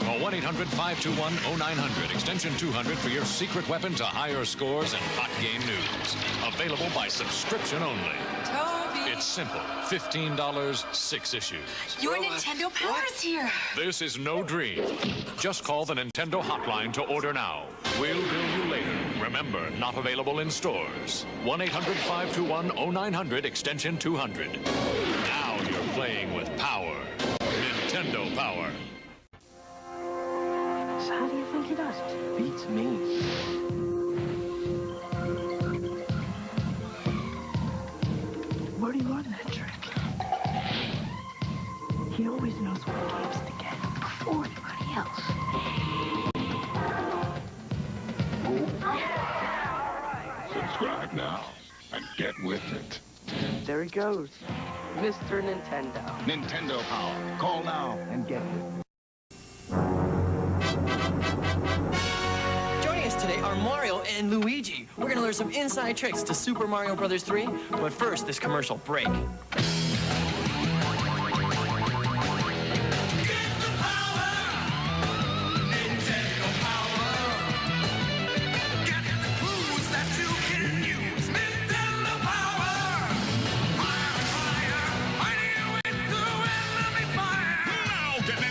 Call 1-800-521-0900, extension 200 for your secret weapon to higher scores and hot game news. Available by subscription only. Toby! It's simple. $15, 6 issues. Your Nintendo Power is here. This is no dream. Just call the Nintendo hotline to order now. We'll bill you later. Remember, not available in stores. 1-800-521-0900, extension 200. Now you're playing with power. Nintendo Power. So how do you think he does it? Beats me. Where do you learn that trick? He always knows what games to get before anybody else. Subscribe now and get with it. There he goes. Mr. Nintendo. Nintendo Power. Call now and get it. Joining us today are Mario and Luigi. We're gonna learn some inside tricks to Super Mario Bros. 3, but first, this commercial break.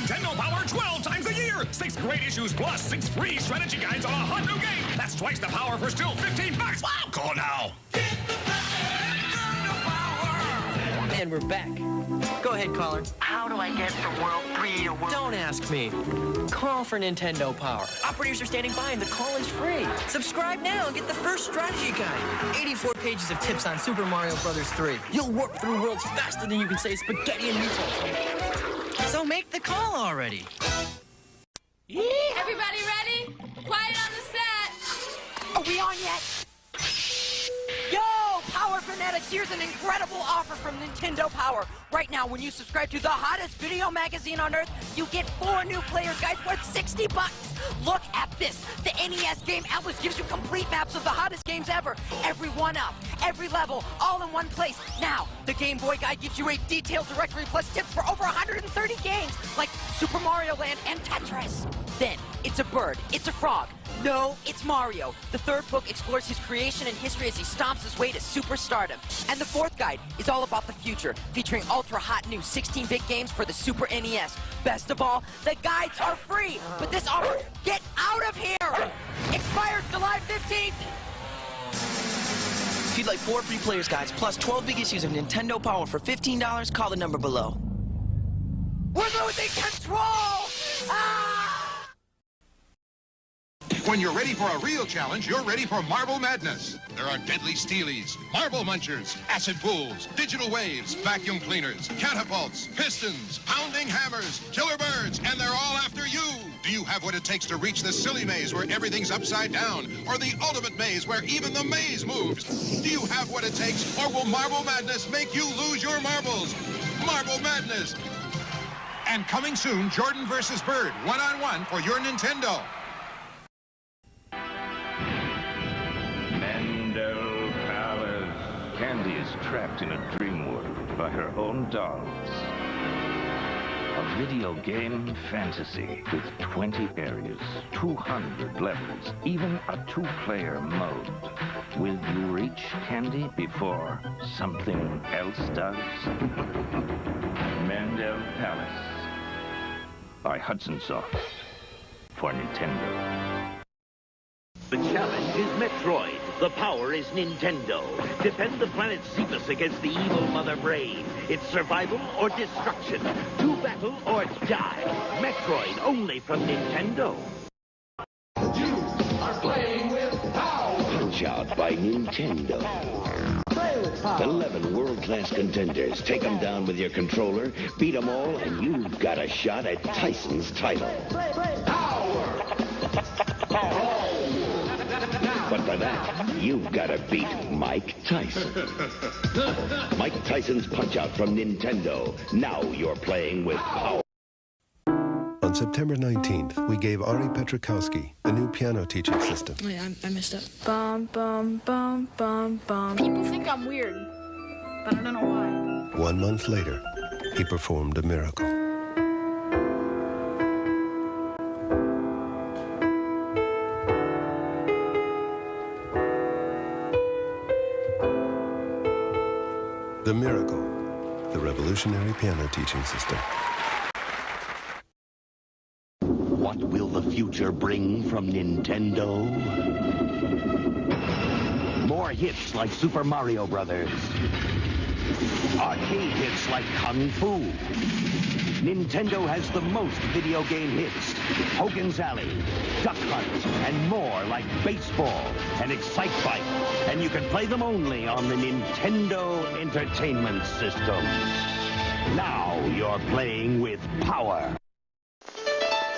Nintendo Power 12 times a year. 6 great issues plus 6 free strategy guides on a hot new game. That's twice the power for still $15. Wow! Call now. And we're back. Go ahead, caller. How do I get from World 3 to World... Don't ask me. Call for Nintendo Power. Operators are standing by and the call is free. Subscribe now and get the first strategy guide. 84 pages of tips on Super Mario Bros. 3. You'll warp through worlds faster than you can say spaghetti and meatballs. So make the call already. Everybody ready? Quiet on the set. Are we on yet? Yo, Power Fanatics, here's an incredible offer from Nintendo Power. Right now, when you subscribe to the hottest video magazine on Earth, you get 4 new players guides worth $60. Look at this. The NES Game Atlas gives you complete maps of the hottest games ever. Every one-up, every level, all in one place. Now, the Game Boy Guide gives you a detailed directory plus tips for over 130 games, like Super Mario Land and Tetris. Then, it's a bird, it's a frog. No, it's Mario. The 3rd book explores his creation and history as he stomps his way to superstardom. And the 4th guide is all about the future, featuring ultra-hot new 16-bit games for the Super NES. Best of all, the guides are free. With this offer, get out of here! Expires July 15th! If you'd like 4 free players guides plus 12 big issues of Nintendo Power for $15, call the number below. We're losing control! Ah! When you're ready for a real challenge, you're ready for Marble Madness. There are deadly steelies, marble munchers, acid pools, digital waves, vacuum cleaners, catapults, pistons, pounding hammers, killer birds, and they're all after you. Do you have what it takes to reach the silly maze where everything's upside down, or the ultimate maze where even the maze moves? Do you have what it takes, or will Marble Madness make you lose your marbles? Marble Madness. And coming soon, Jordan versus Bird, one-on-one for your Nintendo. Candy is trapped in a dream world by her own dolls. A video game fantasy with 20 areas, 200 levels, even a 2-player mode. Will you reach Candy before something else does? Mandel Palace by Hudson Soft for Nintendo. The challenge is Metroid. The power is Nintendo. Defend the planet Cephas against the evil Mother Brain. It's survival or destruction. Do battle or die. Metroid only from Nintendo. You are playing with power. Punch-Out by Nintendo. 11 world-class contenders. Take them down with your controller, beat them all, and you've got a shot at Tyson's title. Power. But for that, you've got to beat Mike Tyson. Mike Tyson's Punch-Out from Nintendo. Now you're playing with power. On September 19th, we gave Ari Petrakowski a new piano teaching system. Wait, I messed up. Bum, bum, bum, bum, bum. People think I'm weird, but I don't know why. 1 month later, he performed a miracle. The Miracle, the revolutionary piano teaching system. What will the future bring from Nintendo? More hits like Super Mario Brothers. Arcade hits like Kung Fu. Nintendo has the most video game hits. Hogan's Alley, Duck Hunt, and more like baseball and Excite Bike. And you can play them only on the Nintendo Entertainment System. Now you're playing with power.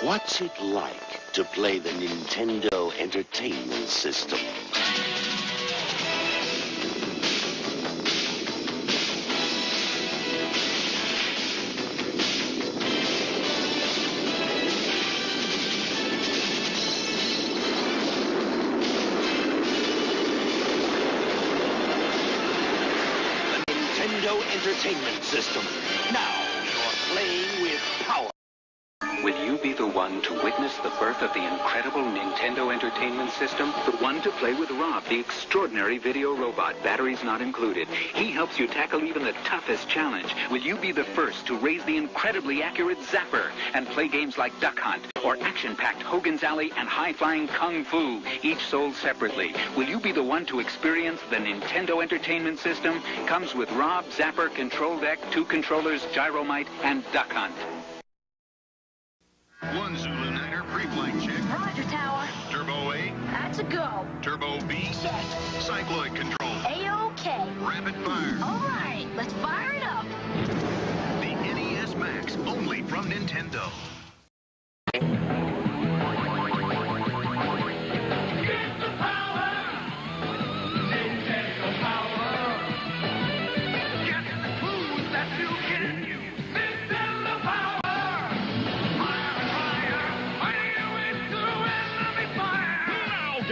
What's it like to play the Nintendo Entertainment System? Nintendo Entertainment System. Now, you're playing with power. Will you be the one to witness the birth of the incredible Nintendo Entertainment System? The one to play with Rob, the extraordinary video robot, batteries not included. He helps you tackle even the toughest challenge. Will you be the first to raise the incredibly accurate Zapper and play games like Duck Hunt or action-packed Hogan's Alley and high-flying Kung Fu, each sold separately? Will you be the one to experience the Nintendo Entertainment System? Comes with Rob, Zapper, Control Deck, 2 controllers, Gyromite, and Duck Hunt. 1 Zulu Niner pre-flight check. Roger, Tower. Turbo A. That's a go. Turbo B. Check. Cycloid control. A-OK. Rapid fire. All right, let's fire it up. The NES Max, only from Nintendo.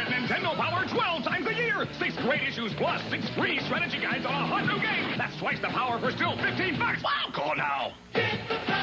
Nintendo Power 12 times a year. 6 great issues plus 6 free strategy guides on a hot new game. That's twice the power for still $15. Wow, call now. Get the power.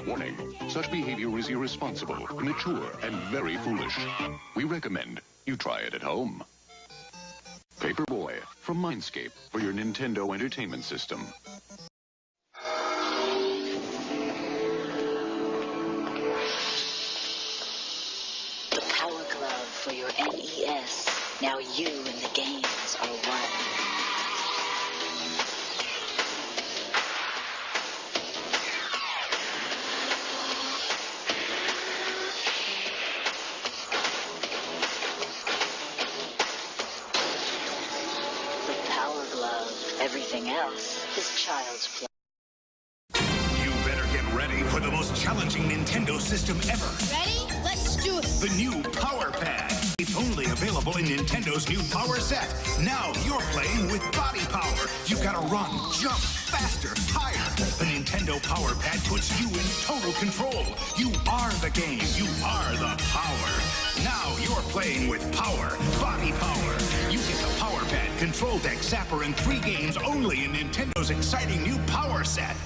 Warning, such behavior is irresponsible, immature, and very foolish. We recommend you try it at home. Paperboy from Mindscape for your Nintendo Entertainment System. The Power Glove for your NES. Now you and the games are one. Everything else is child's play. You better get ready for the most challenging Nintendo system ever. Ready? Let's do it. The new Power Pad. It's only available in Nintendo's new Power Set. Now you're playing with body power. You gotta run, jump, faster, higher. The Nintendo Power Pad puts you in total control. You are the game. You are the power. Now you're playing with power, body power. You get the Power Pad, Control Deck, Zapper, and 3 games only in Nintendo's exciting new Power Set.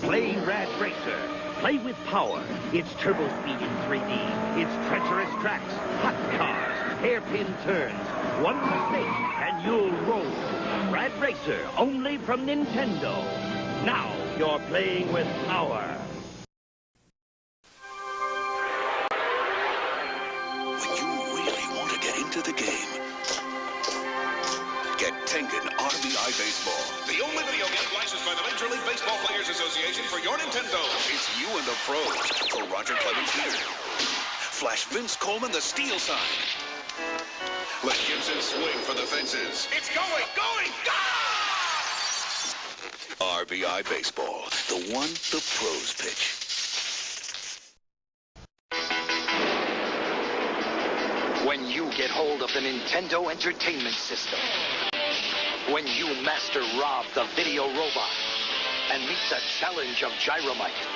Play Rad Racer. Play with power. It's turbo speed in 3D. It's treacherous tracks, hot cars, hairpin turns. One mistake and you'll roll. Rad Racer, only from Nintendo. Now you're playing with power. When you really want to get into the game, get Tengen RBI Baseball. The only video game licensed by the Major League Baseball Players Association for your Nintendo. It's you and the pros for Roger Clemens here. Flash Vince Coleman the steal sign. Let Gibson swing for the fences. It's going, go! RBI Baseball, the one the pros pitch. When you get hold of the Nintendo Entertainment System, when you master Rob the video robot and meet the challenge of Gyromite,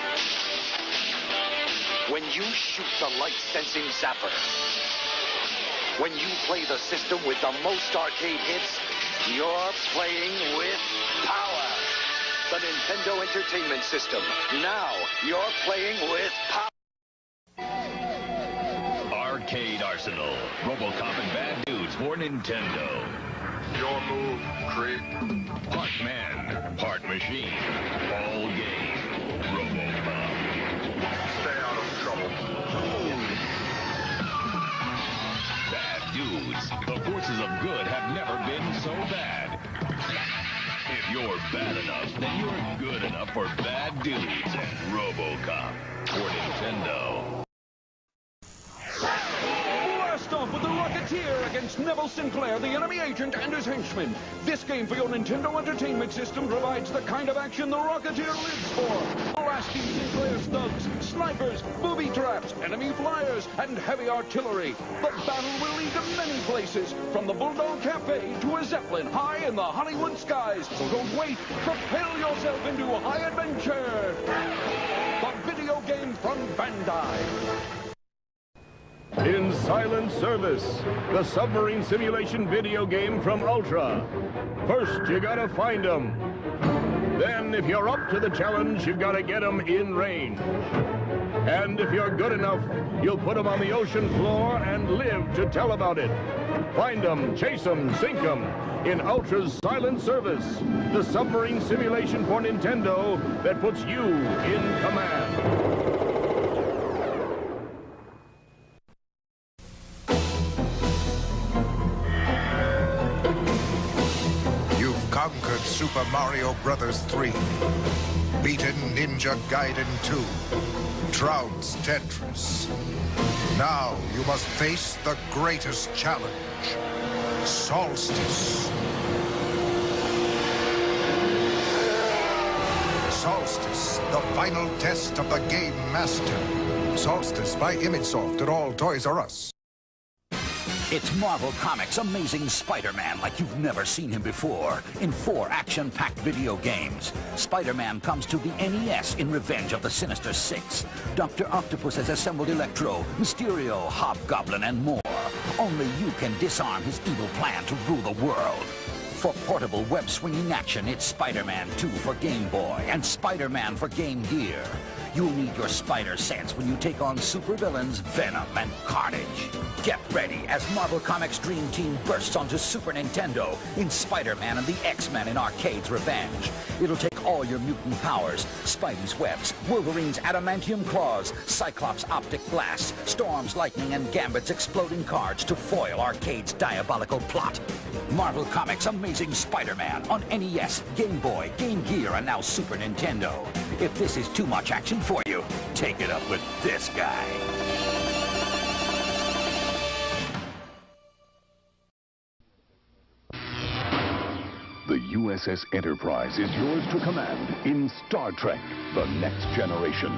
when you shoot the light-sensing Zapper, when you play the system with the most arcade hits, you're playing with power. The Nintendo Entertainment System. Now you're playing with power. Arcade Arsenal. RoboCop and Bad Dudes for Nintendo. Your move, creep. Part man, part machine. All game. RoboCop. Stay out of trouble. Bad Dudes. The forces of good have never been so bad. If you're bad enough, then you're good enough for Bad Dudes and RoboCop for Nintendo. Blast off with the Rocketeer against Neville Sinclair, the enemy agent, and his henchmen. This game for your Nintendo Entertainment System provides the kind of action the Rocketeer lives for. nasty Sinclair thugs, snipers, booby traps, enemy flyers, and heavy artillery. The battle will lead to many places, from the Bulldog Cafe to a Zeppelin high in the Hollywood skies. So don't wait. Propel yourself into high adventure. The video game from Bandai. In Silent Service, the submarine simulation video game from Ultra. First, you gotta find them. Then, if you're up to the challenge, you've gotta get them in range. And if you're good enough, you'll put them on the ocean floor and live to tell about it. Find them, chase them, sink them in Ultra's Silent Service, the submarine simulation for Nintendo that puts you in command. Conquered Super Mario Bros. 3, beaten Ninja Gaiden 2, trounced Tetris. Now you must face the greatest challenge, Solstice. Solstice, the final test of the Game Master. Solstice by ImageSoft at all Toys R Us. It's Marvel Comics' Amazing Spider-Man like you've never seen him before. In 4 action-packed video games. Spider-Man comes to the NES in Revenge of the Sinister Six. Dr. Octopus has assembled Electro, Mysterio, Hobgoblin, and more. Only you can disarm his evil plan to rule the world. For portable web-swinging action, it's Spider-Man 2 for Game Boy and Spider-Man for Game Gear. You'll need your spider sense when you take on supervillains Venom and Carnage. Get ready as Marvel Comics' Dream Team bursts onto Super Nintendo in Spider-Man and the X-Men in Arcade's Revenge. It'll take all your mutant powers, Spidey's webs, Wolverine's adamantium claws, Cyclops' optic blasts, Storm's lightning, and Gambit's exploding cards to foil Arcade's diabolical plot. Marvel Comics' Amazing Spider-Man on NES, Game Boy, Game Gear, and now Super Nintendo. If this is too much action for you, take it up with this guy. The USS Enterprise is yours to command in Star Trek: The Next Generation.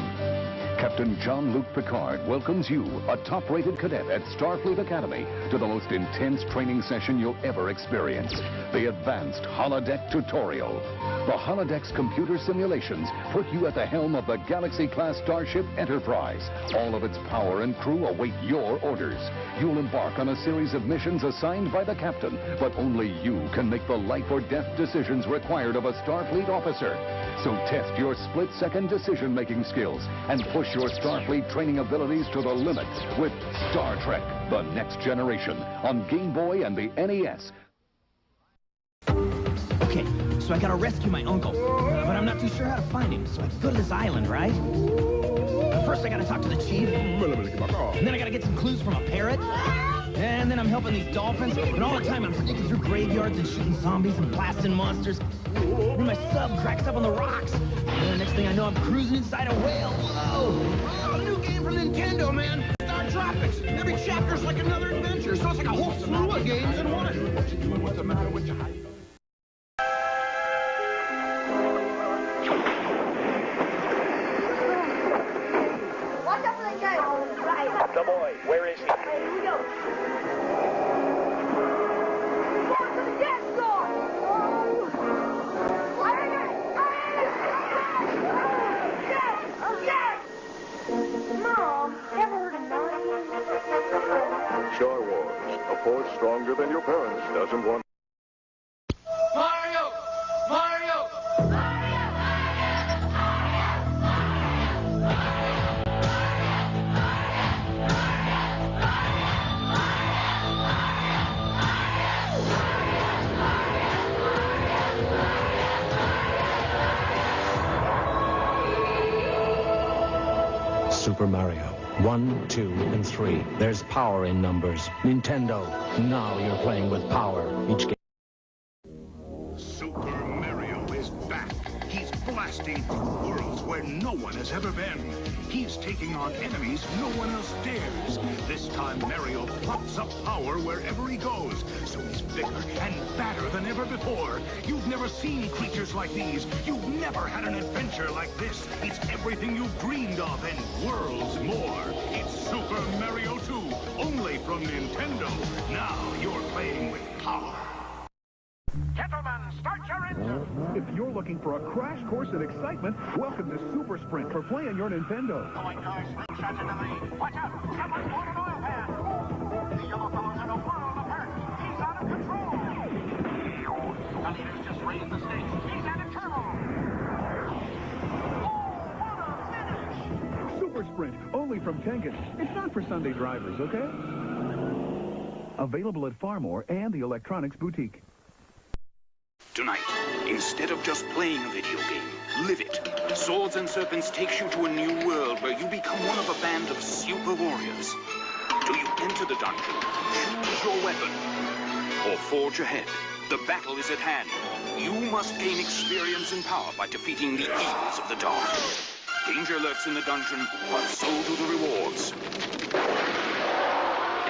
Captain Jean-Luc Picard welcomes you, a top-rated cadet at Starfleet Academy, to the most intense training session you'll ever experience, the Advanced Holodeck Tutorial. The Holodeck's computer simulations put you at the helm of the Galaxy-class starship Enterprise. All of its power and crew await your orders. You'll embark on a series of missions assigned by the captain, but only you can make the life-or-death decisions required of a Starfleet officer. So test your split-second decision-making skills and push your Starfleet training abilities to the limit with Star Trek: The Next Generation on Game Boy and the NES. Okay, so I gotta rescue my uncle, but I'm not too sure how to find him, so I go to this island, right? First I gotta talk to the chief, and then I gotta get some clues from a parrot, and then I'm helping these dolphins, and all the time I'm digging through graveyards and shooting zombies and blasting monsters. Then my sub cracks up on the rocks, and the next thing I know I'm cruising inside a whale. Whoa! A new game from Nintendo, man! Star Tropics! Every chapter's like another adventure, so it's like a whole slew of games in one. What you doing? What's the matter with you? Watch out for that guy on the right. The boy, where is he? Here we go. Down to the gas door! Mom, ever heard of Star Wars, a force stronger than your parents doesn't want. Mario! Mario! Super Mario. 1, 2, and 3. There's power in numbers. Nintendo, now you're playing with power. Each game. Super Mario is back. He's blasting through worlds where no one has ever been. He's taking on enemies no one else dares. This time, Mario plots up power wherever he goes, so he's bigger and badder than ever before. You've never seen creatures like these. You've never had an adventure like this. It's everything you've dreamed of and worlds more. It's Super Mario 2, only from Nintendo. Now you're playing with power. Gentlemen, start your engine! If you're looking for a crash course in excitement, welcome to Super Sprint for playing your Nintendo. Going cars, slingshots into the lead. Watch out! Someone's blown an oil pan! The yellow fellow's in a world of hurt. He's out of control! The leader's just raised the stakes. He's out of turbo! Oh, what a finish! Super Sprint, only from Tengen. It's not for Sunday drivers, okay? Available at Farmore and the Electronics Boutique. Tonight, instead of just playing a video game, live it. Swords and Serpents takes you to a new world where you become one of a band of super warriors. Do you enter the dungeon, choose your weapon, or forge ahead? The battle is at hand. You must gain experience and power by defeating the evils of the dark. Danger lurks in the dungeon, but so do the rewards.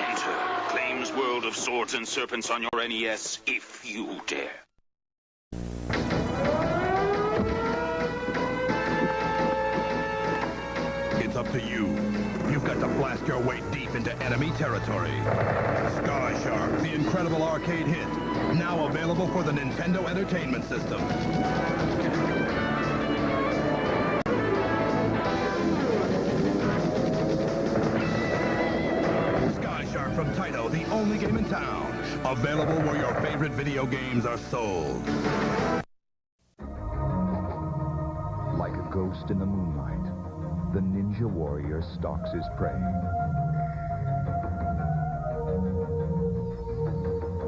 Enter Acclaim's world of Swords and Serpents on your NES, if you dare. It's up to you. You've got to blast your way deep into enemy territory. Sky Shark, the incredible arcade hit. Now available for the Nintendo Entertainment System. Sky Shark from Taito, the only game in town. Available where your favorite video games are sold. Like a ghost in the moonlight, the ninja warrior stalks his prey.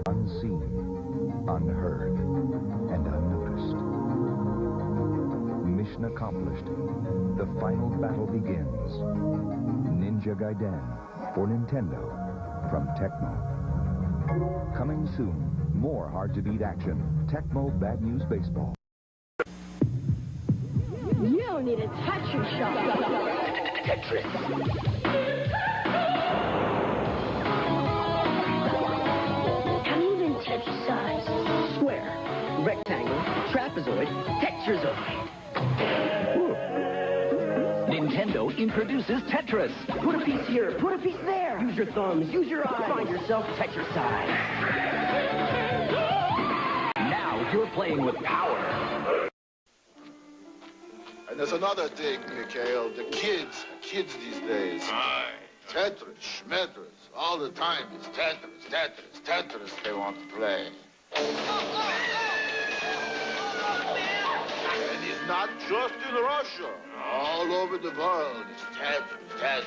Unseen, unheard, and unnoticed. Mission accomplished. The final battle begins. Ninja Gaiden for Nintendo from Tecmo. Coming soon, more hard-to-beat action. Tecmo Bad News Baseball. You need a Tetris shot. Tetris. How do you even Tetris size? Square, rectangle, trapezoid, tetrazoid. Nintendo introduces Tetris. Put a piece here, put a piece there. Use your thumbs, use your eyes. Find yourself Tetris size. Now you're playing with power. And there's another thing, Mikhail. The kids these days. Aye. Tetris, schmetris, all the time it's Tetris they want to play. And it's not just in Russia. All over the world, it's Tetris.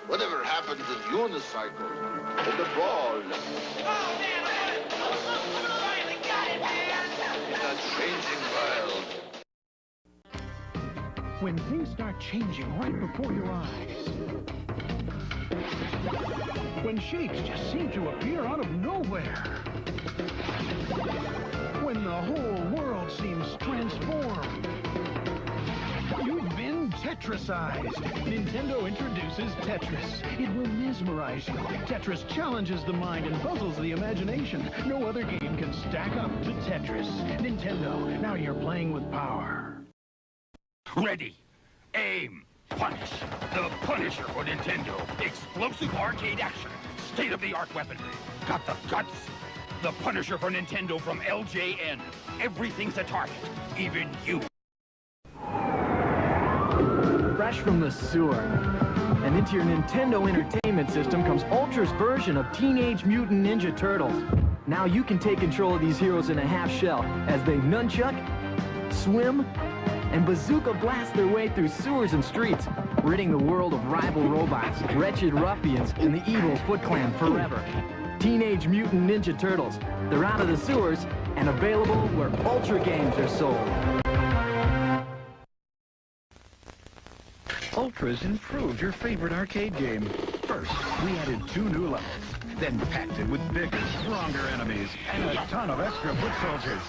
Whatever happened to the unicycle and the ball? In a changing world. When things start changing right before your eyes. When shapes just seem to appear out of nowhere. When the whole world seems transformed. You've been Tetrisized. Nintendo introduces Tetris. It will mesmerize you. Tetris challenges the mind and puzzles the imagination. No other game can stack up to Tetris. Nintendo, now you're playing with power. Ready, aim, punish. The Punisher for Nintendo. Explosive arcade action. State-of-the-art weaponry. Got the guts? The Punisher for Nintendo from LJN. Everything's a target, even you. Fresh from the sewer. And into your Nintendo Entertainment System comes Ultra's version of Teenage Mutant Ninja Turtles. Now you can take control of these heroes in a half shell as they nunchuck, swim, and bazooka blast their way through sewers and streets, ridding the world of rival robots, wretched ruffians, and the evil Foot Clan forever. Teenage Mutant Ninja Turtles. They're out of the sewers and available where Ultra games are sold. Ultra's improved your favorite arcade game. First, we added 2 new levels. then packed it with bigger, stronger enemies and a ton of extra foot soldiers.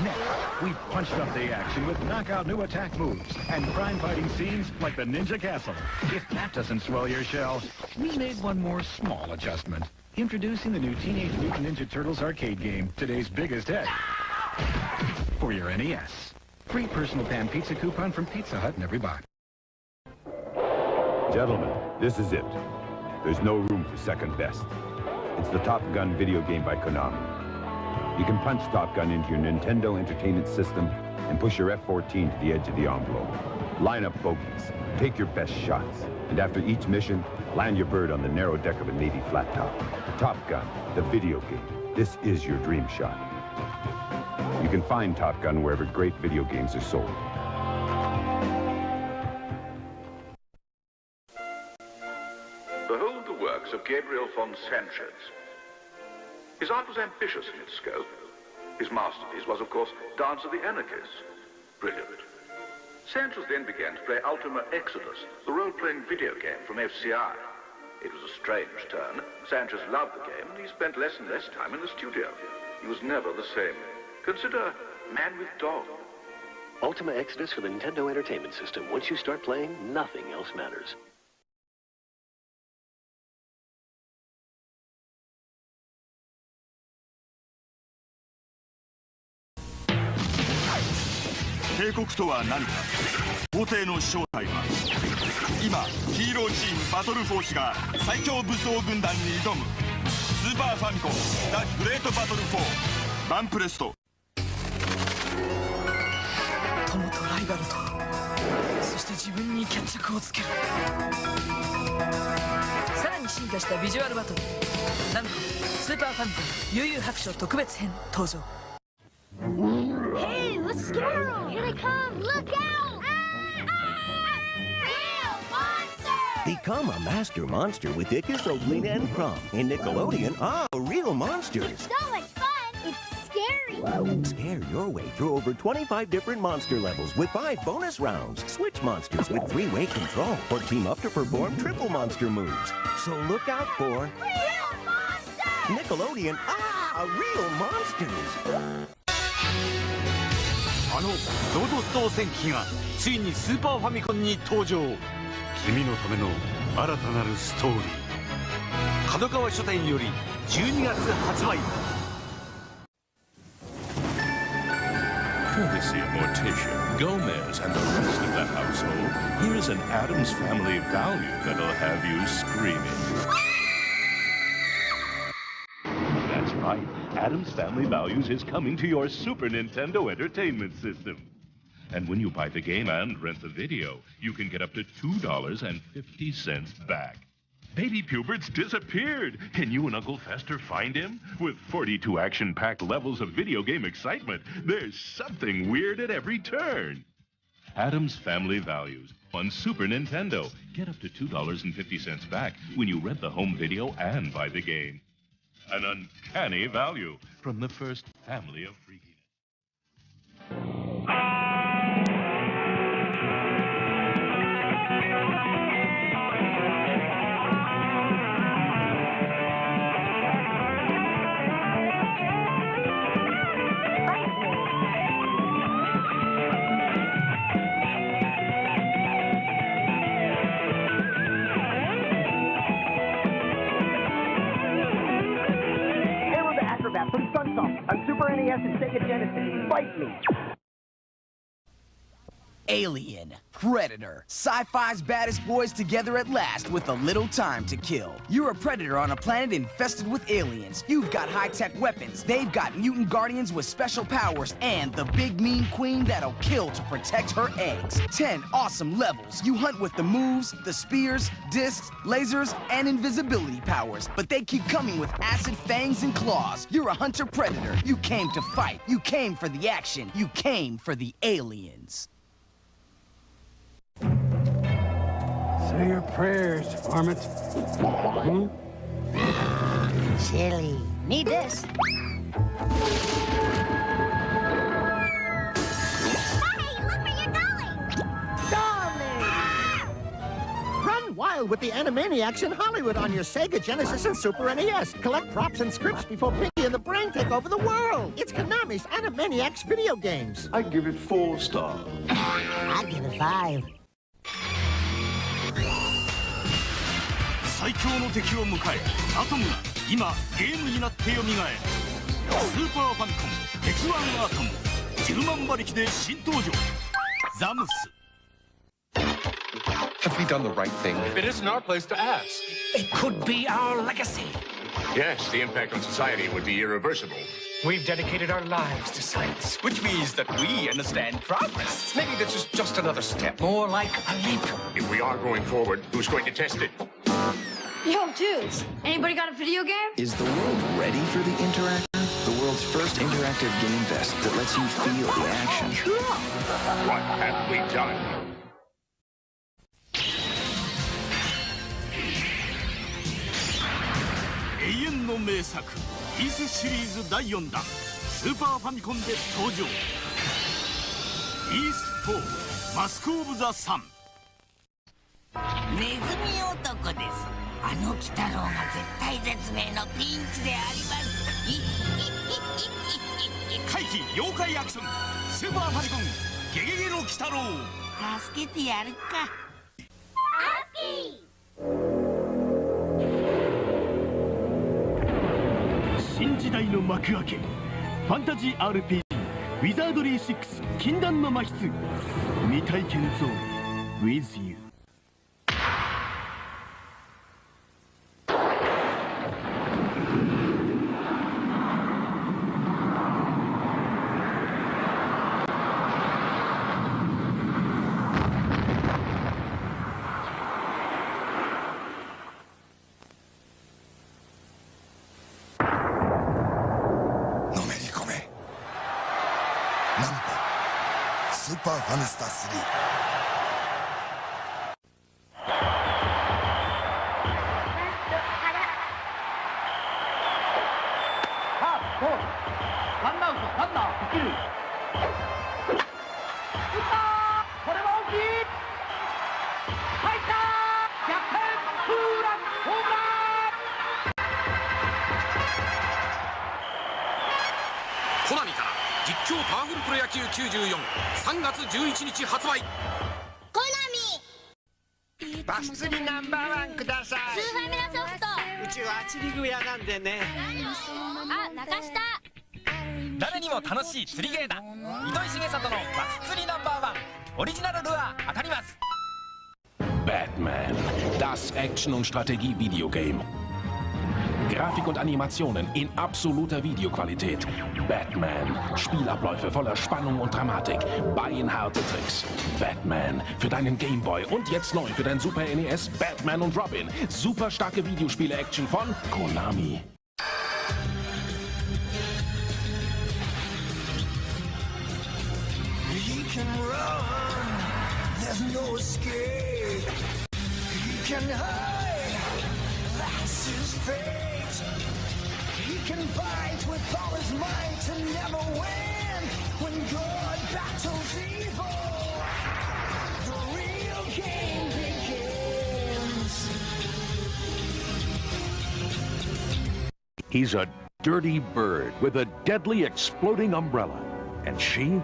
Next, we punched up the action with knockout new attack moves and crime-fighting scenes like the Ninja Castle. If that doesn't swell your shell, we made one more small adjustment. Introducing the new Teenage Mutant Ninja Turtles arcade game, today's biggest hit. For your NES. Free personal pan pizza coupon from Pizza Hut in every box. Gentlemen, this is it. There's no room for second best. It's the Top Gun video game by Konami. You can punch Top Gun into your Nintendo Entertainment System and push your F-14 to the edge of the envelope. Line up bogeys, take your best shots, and after each mission, land your bird on the narrow deck of a Navy flat top. Top Gun, the video game. This is your dream shot. You can find Top Gun wherever great video games are sold. Behold the works of Gabriel von Sanchez. His art was ambitious in its scope. His masterpiece was, of course, Dance of the Anarchists. Brilliant. Sanchez then began to play Ultima Exodus, the role-playing video game from FCI. It was a strange turn. Sanchez loved the game, and he spent less and less time in the studio. He was never the same. Consider Man with Dog. Ultima Exodus for the Nintendo Entertainment System. Once you start playing, nothing else matters.帝国とは何か。皇帝の正体は今ヒーローチームバトルフォースが最強武装軍団に挑むスーパーファミコンザ・グレートバトル4バンプレスト。友とライバルとそして自分に決着をつける。さらに進化したビジュアルバトルナムコスーパーファミコン悠々白書特別編登場。Hey, let's scoundrel! Here they come! Look out! Real monster! Become a master monster with Ickis, Oakley, and Crumb. In Nickelodeon, real monsters. It's so much fun! It's scary! Scare your way through over 25 different monster levels with 5 bonus rounds. Switch monsters with 3-way control or team up to perform triple monster moves. So look out for... Real monsters! Nickelodeon, real monsters! あのドドド戦記がついにスーパーファミコンに登場。君のための新たなるストーリー。角川書店より12月発売。Courtesy of Morticia, Gomez, and the rest of the household, here's an Addams Family value that'll have you screaming. That's right. Addams Family Values is coming to your Super Nintendo Entertainment System. And when you buy the game and rent the video, you can get up to $2.50 back. Baby Pubert's disappeared. Can you and Uncle Fester find him? With 42 action-packed levels of video game excitement, there's something weird at every turn. Addams Family Values on Super Nintendo. Get up to $2.50 back when you rent the home video and buy the game. An uncanny value from the first family of freakiness. From Sunsoft on Super NES and Sega Genesis. Fight me! Alien, Predator, sci-fi's baddest boys together at last with a little time to kill. You're a predator on a planet infested with aliens. You've got high-tech weapons. They've got mutant guardians with special powers and the big mean queen that'll kill to protect her eggs. 10 awesome levels. You hunt with the moves, the spears, discs, lasers, and invisibility powers. But they keep coming with acid fangs and claws. You're a hunter-predator. You came to fight. You came for the action. You came for the aliens. Say your prayers, varmint. Chili. Need this. Hey, look where you're going! Darling! Run wild! wild with the Animaniacs in Hollywood on your Sega Genesis and Super NES. Collect props and scripts before Pinky and the Brain take over the world. It's Konami's Animaniacs video games. I give it 4 stars. I give it 5. 最強の敵を迎え、アトムが今ゲームになって蘇る。スーパーファミコン鉄腕アトム10万馬力で新登場。ザムス。 Have we done the right thing? It isn't our place to ask. It could be our legacy. Yes, the impact on society would be irreversible. We've dedicated our lives to science. Which means that we understand progress. Maybe this is just another step. More like a leap. If we are going forward, who's going to test it? Yo, dudes, anybody got a video game? Is the world ready for the Interactor? The world's first interactive game vest that lets you feel the action. Cool. What have we done? 永遠の名作ピースシリーズ第4弾スーパーファミコンで登場ピース4マスク・オブ・ザ・サン。ネズミ男です。あの鬼太郎が絶体絶命のピンチであります。怪奇妖怪アクションスーパーファミコンゲゲゲの鬼太郎。助けてやるか。ハッピー。 新時代の幕開けファンタジー RPG ウィザードリー6禁断の魔室未体験ゾーン with you。 スーパーファミスタ3。ワンアウトランナー一塁。打ったこれは大きい。入った逆転ツーランホームラン。コナミから実況パワフルプロ野球94 3月11日発売。コナミバス釣りナンバー1ください。スーファミラソフト。うちは釣り具屋なんでね。あ、中下。誰にも楽しい釣りゲーだ。糸井重里のバス釣りナンバーワンオリジナルルアー当たります。 Batman, das Action- und Strategie-Videogame. Grafik und Animationen in absoluter Videoqualität. Batman, Spielabläufe voller Spannung und Dramatik. Beinharte Tricks. Batman für deinen Gameboy und jetzt neu für dein Super NES Batman und Robin. Super starke Videospiele-Action von Konami. He can run, there's no escape. He can hide, that's his fate. He can fight with all his might and never win. When good battles evil, the real game begins. He's a dirty bird with a deadly exploding umbrella. And she?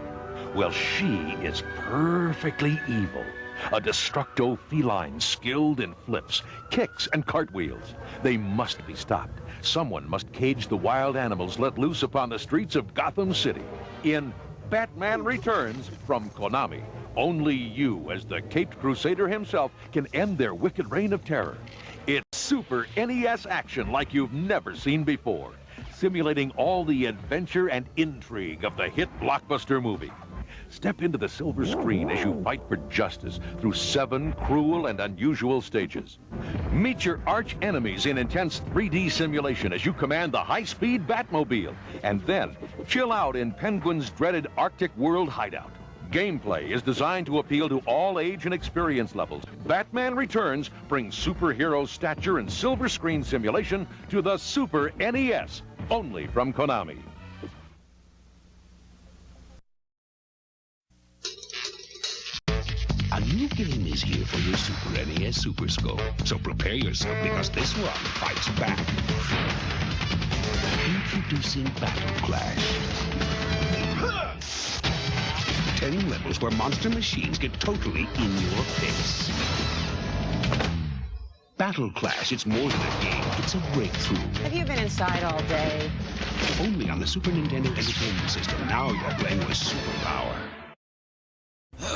Well, she is perfectly evil. A destructo feline skilled in flips, kicks, and cartwheels. They must be stopped. Someone must cage the wild animals let loose upon the streets of Gotham City. In Batman Returns from Konami, only you, as the Caped Crusader himself, can end their wicked reign of terror. It's Super NES action like you've never seen before, simulating all the adventure and intrigue of the hit blockbuster movie. Step into the silver screen as you fight for justice through 7 cruel and unusual stages. Meet your arch enemies in intense 3D simulation as you command the high-speed Batmobile. And then, chill out in Penguin's dreaded Arctic World hideout. Gameplay is designed to appeal to all age and experience levels. Batman Returns brings superhero stature and silver screen simulation to the Super NES, only from Konami. A new game is here for your Super NES Super Scope. So prepare yourself because this one fights back. Introducing Battle Clash. 10 levels where monster machines get totally in your face. Battle Clash, it's more than a game, it's a breakthrough. Have you been inside all day? Only on the Super Nintendo Entertainment System. Now you're playing with superpower.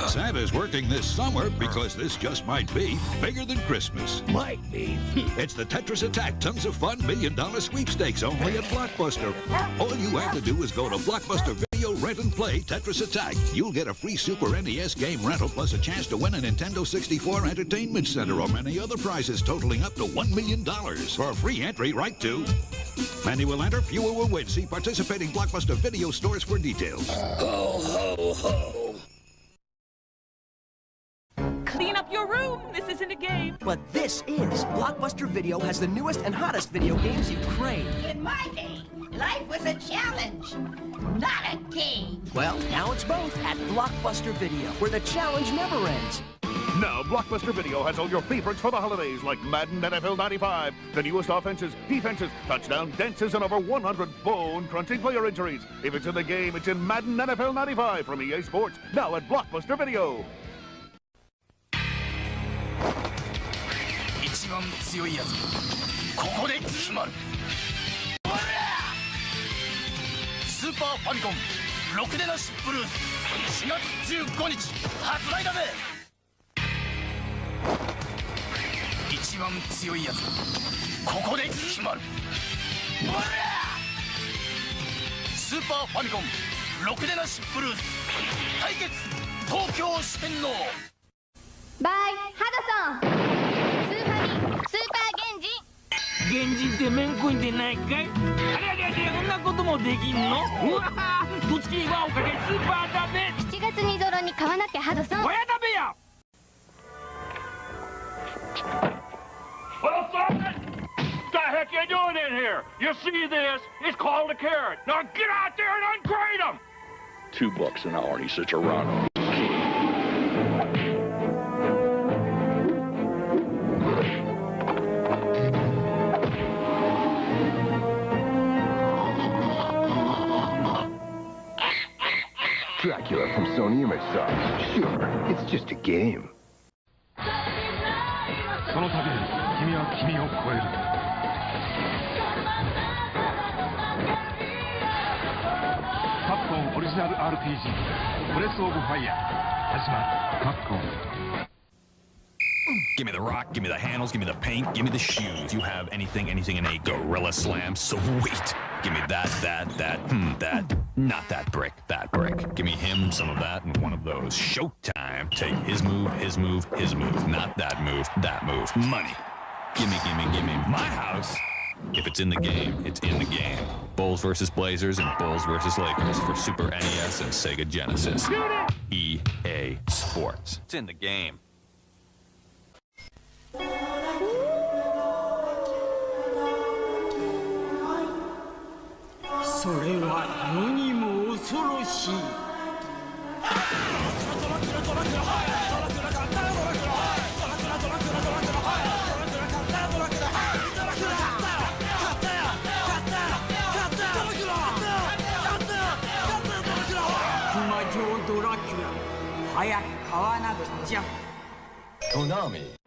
Santa's working this summer because this just might be bigger than Christmas. Might be. It's the Tetris Attack Tons of Fun $1 Million Sweepstakes only at Blockbuster. All you have to do is go to Blockbuster Video Rent and Play Tetris Attack. You'll get a free Super NES game rental plus a chance to win a Nintendo 64 Entertainment Center or many other prizes totaling up to $1 million. For a free entry, write to... Many will enter, fewer will win. See participating Blockbuster Video stores for details. Ho, ho, ho. Clean up your room. This isn't a game. But this is. Blockbuster Video has the newest and hottest video games you crave. In my day, life was a challenge, not a game. Well, now it's both at Blockbuster Video, where the challenge never ends. Now, Blockbuster Video has all your favorites for the holidays, like Madden NFL 95, the newest offenses, defenses, touchdown dances, and over 100 bone-crunching player injuries. If it's in the game, it's in Madden NFL 95 from EA Sports, now at Blockbuster Video. 一番強いやつここで決まるスーパーファミコンろくでなしブルース4月15日発売だぜ一番強いやつここで決まるスーパーファミコンろくでなしブルース対決東京四天王バイハドソンスーパー原人ってめんこいんでないかいあれあれあれこんなこともできんのうわーどっちに輪をかけスーパーだべ7月にぞろに買わなきゃハドソン親だべや Well, son! What the heck you doing in here? You see this? It's called a carrot. Now get out there and ungrade them! $2 an hour, and he's such a run. Dracula from Sony Image. Sure, it's just a game. その旅に君は君を超えるカプコンオリジナル RPG ブレスオブファイヤー始まるカプコン Give me the rock, give me the handles, give me the paint, give me the shoes. You have anything in a Gorilla Slam? Sweet. Give me that, not that brick, that brick. Give me him, some of that, and one of those. Showtime. Take his move, his move, his move. Not that move, that move. Money. Gimme my house. If it's in the game, it's in the game. Bulls versus Blazers and Bulls versus Lakers for Super NES and Sega Genesis. EA Sports. It's in the game. それは世にも恐ろしい魔女ドラキュラ早く買わなくちゃ Konami.